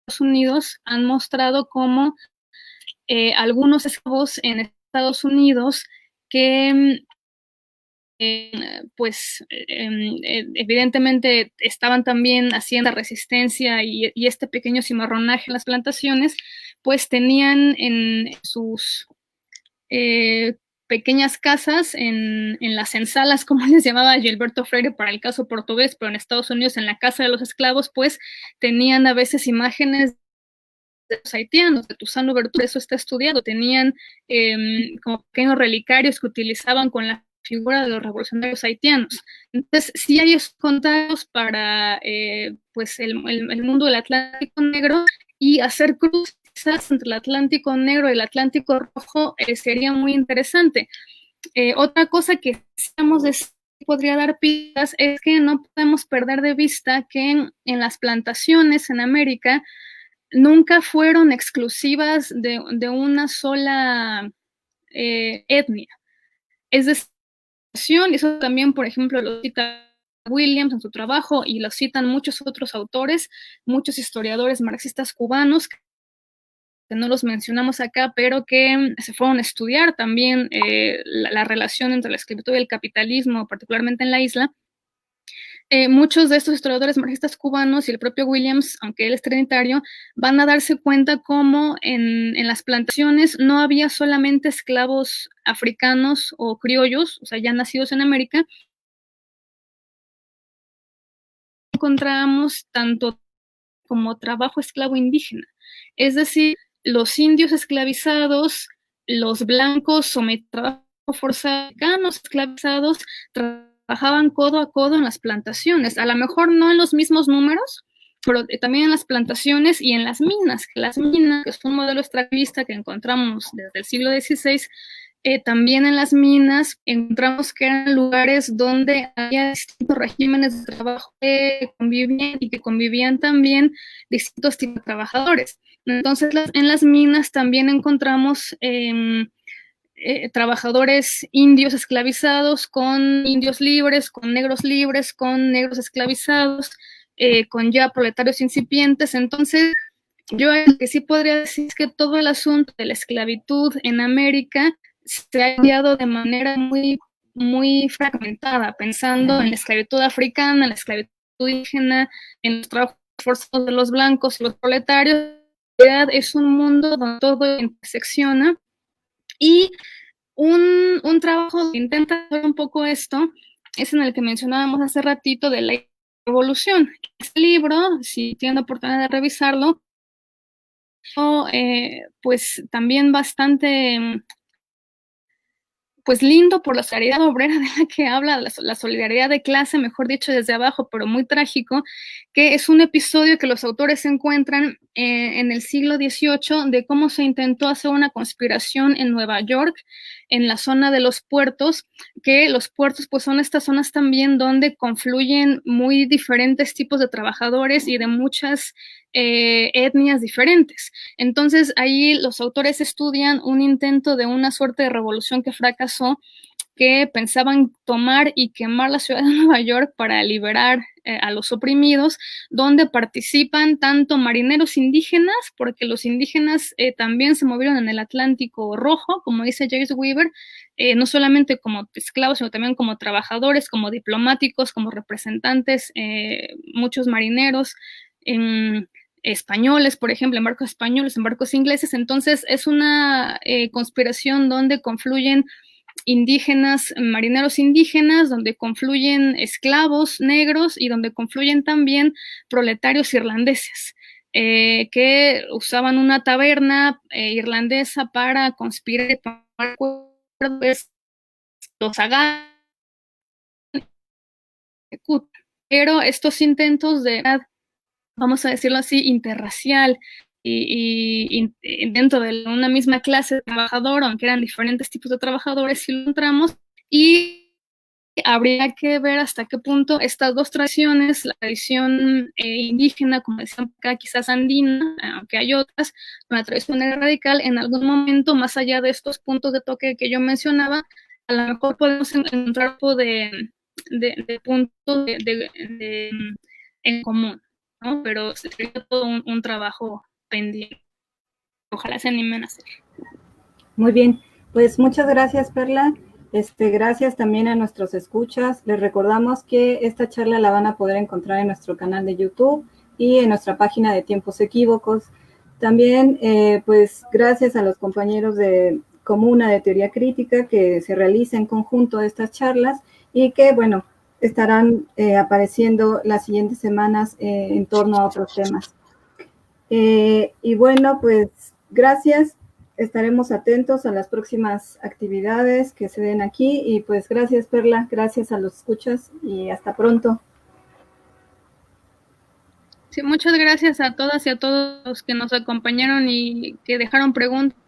Estados Unidos, han mostrado cómo algunos esclavos en Estados Unidos que pues evidentemente estaban también haciendo resistencia y este pequeño cimarronaje en las plantaciones, pues tenían en sus pequeñas casas en las ensalas, como les llamaba Gilberto Freire para el caso portugués, pero en Estados Unidos, en la casa de los esclavos, pues tenían a veces imágenes los haitianos, de Toussaint Louverture, eso está estudiado, tenían como pequeños relicarios que utilizaban con la figura de los revolucionarios haitianos. Entonces, sí hay esos contactos para pues el mundo del Atlántico Negro, y hacer cruces entre el Atlántico Negro y el Atlántico Rojo sería muy interesante. Otra cosa que podría dar pistas es que no podemos perder de vista que en las plantaciones en América nunca fueron exclusivas de una sola etnia. Es decir, eso también, por ejemplo, lo cita Williams en su trabajo y lo citan muchos otros autores, muchos historiadores marxistas cubanos, que no los mencionamos acá, pero que se fueron a estudiar también la relación entre la esclavitud y el capitalismo, particularmente en la isla. Muchos de estos historiadores marxistas cubanos y el propio Williams, aunque él es trinitario, van a darse cuenta cómo en las plantaciones no había solamente esclavos africanos o criollos, o sea, ya nacidos en América. Encontramos tanto como trabajo esclavo indígena, es decir, los indios esclavizados, los blancos sometidos a trabajo forzado, africanos esclavizados, trabajaban codo a codo en las plantaciones, a lo mejor no en los mismos números, pero también en las plantaciones y en las minas. Las minas, que es un modelo extractivista que encontramos desde el siglo XVI, también en las minas encontramos que eran lugares donde había distintos regímenes de trabajo que convivían y que convivían también distintos tipos de trabajadores. Entonces, en las minas también encontramos trabajadores indios esclavizados con indios libres, con negros esclavizados, con ya proletarios incipientes. Entonces, yo lo que sí podría decir es que todo el asunto de la esclavitud en América se ha guiado de manera muy, muy fragmentada, pensando en la esclavitud africana, en la esclavitud indígena, en los trabajos forzados de los blancos y los proletarios. Es un mundo donde todo intersecciona, y un trabajo que intenta hacer un poco esto es en el que mencionábamos hace ratito de la revolución. Este libro, si tienen la oportunidad de revisarlo, pues también bastante pues lindo por la solidaridad obrera de la que habla, la solidaridad de clase, mejor dicho, desde abajo, pero muy trágico, que es un episodio que los autores encuentran en el siglo XVIII de cómo se intentó hacer una conspiración en Nueva York, en la zona de los puertos, que los puertos pues son estas zonas también donde confluyen muy diferentes tipos de trabajadores y de muchas etnias diferentes. Entonces ahí los autores estudian un intento de una suerte de revolución que fracasó, que pensaban tomar y quemar la ciudad de Nueva York para liberar a los oprimidos, donde participan tanto marineros indígenas, porque los indígenas también se movieron en el Atlántico Rojo, como dice Joyce Weaver, no solamente como esclavos, sino también como trabajadores, como diplomáticos, como representantes, muchos marineros, españoles, por ejemplo, en barcos españoles, en barcos ingleses. Entonces es una conspiración donde confluyen indígenas, marineros indígenas, donde confluyen esclavos negros y donde confluyen también proletarios irlandeses, que usaban una taberna irlandesa para conspirar, los agarran, pero estos intentos de, vamos a decirlo así, interracial y dentro de una misma clase de trabajador, aunque eran diferentes tipos de trabajadores, si lo encontramos, y habría que ver hasta qué punto estas dos tradiciones, la tradición indígena, como decían acá, quizás andina, aunque hay otras, con la tradición radical, en algún momento, más allá de estos puntos de toque que yo mencionaba, a lo mejor podemos encontrar un poco de puntos en común, ¿no? Pero sería todo un trabajo pendiente. Ojalá se animen a hacer.
Muy bien, pues muchas gracias, Perla. Gracias también a nuestros escuchas. Les recordamos que esta charla la van a poder encontrar en nuestro canal de YouTube y en nuestra página de Tiempos Equívocos. También, pues gracias a los compañeros de Comuna de Teoría Crítica que se realiza en conjunto estas charlas y que, bueno, estarán apareciendo las siguientes semanas en torno a otros temas. Y bueno, pues gracias. Estaremos atentos a las próximas actividades que se den aquí. Y pues gracias, Perla. Gracias a los escuchas y hasta pronto.
Sí, muchas gracias a todas y a todos los que nos acompañaron y que dejaron preguntas.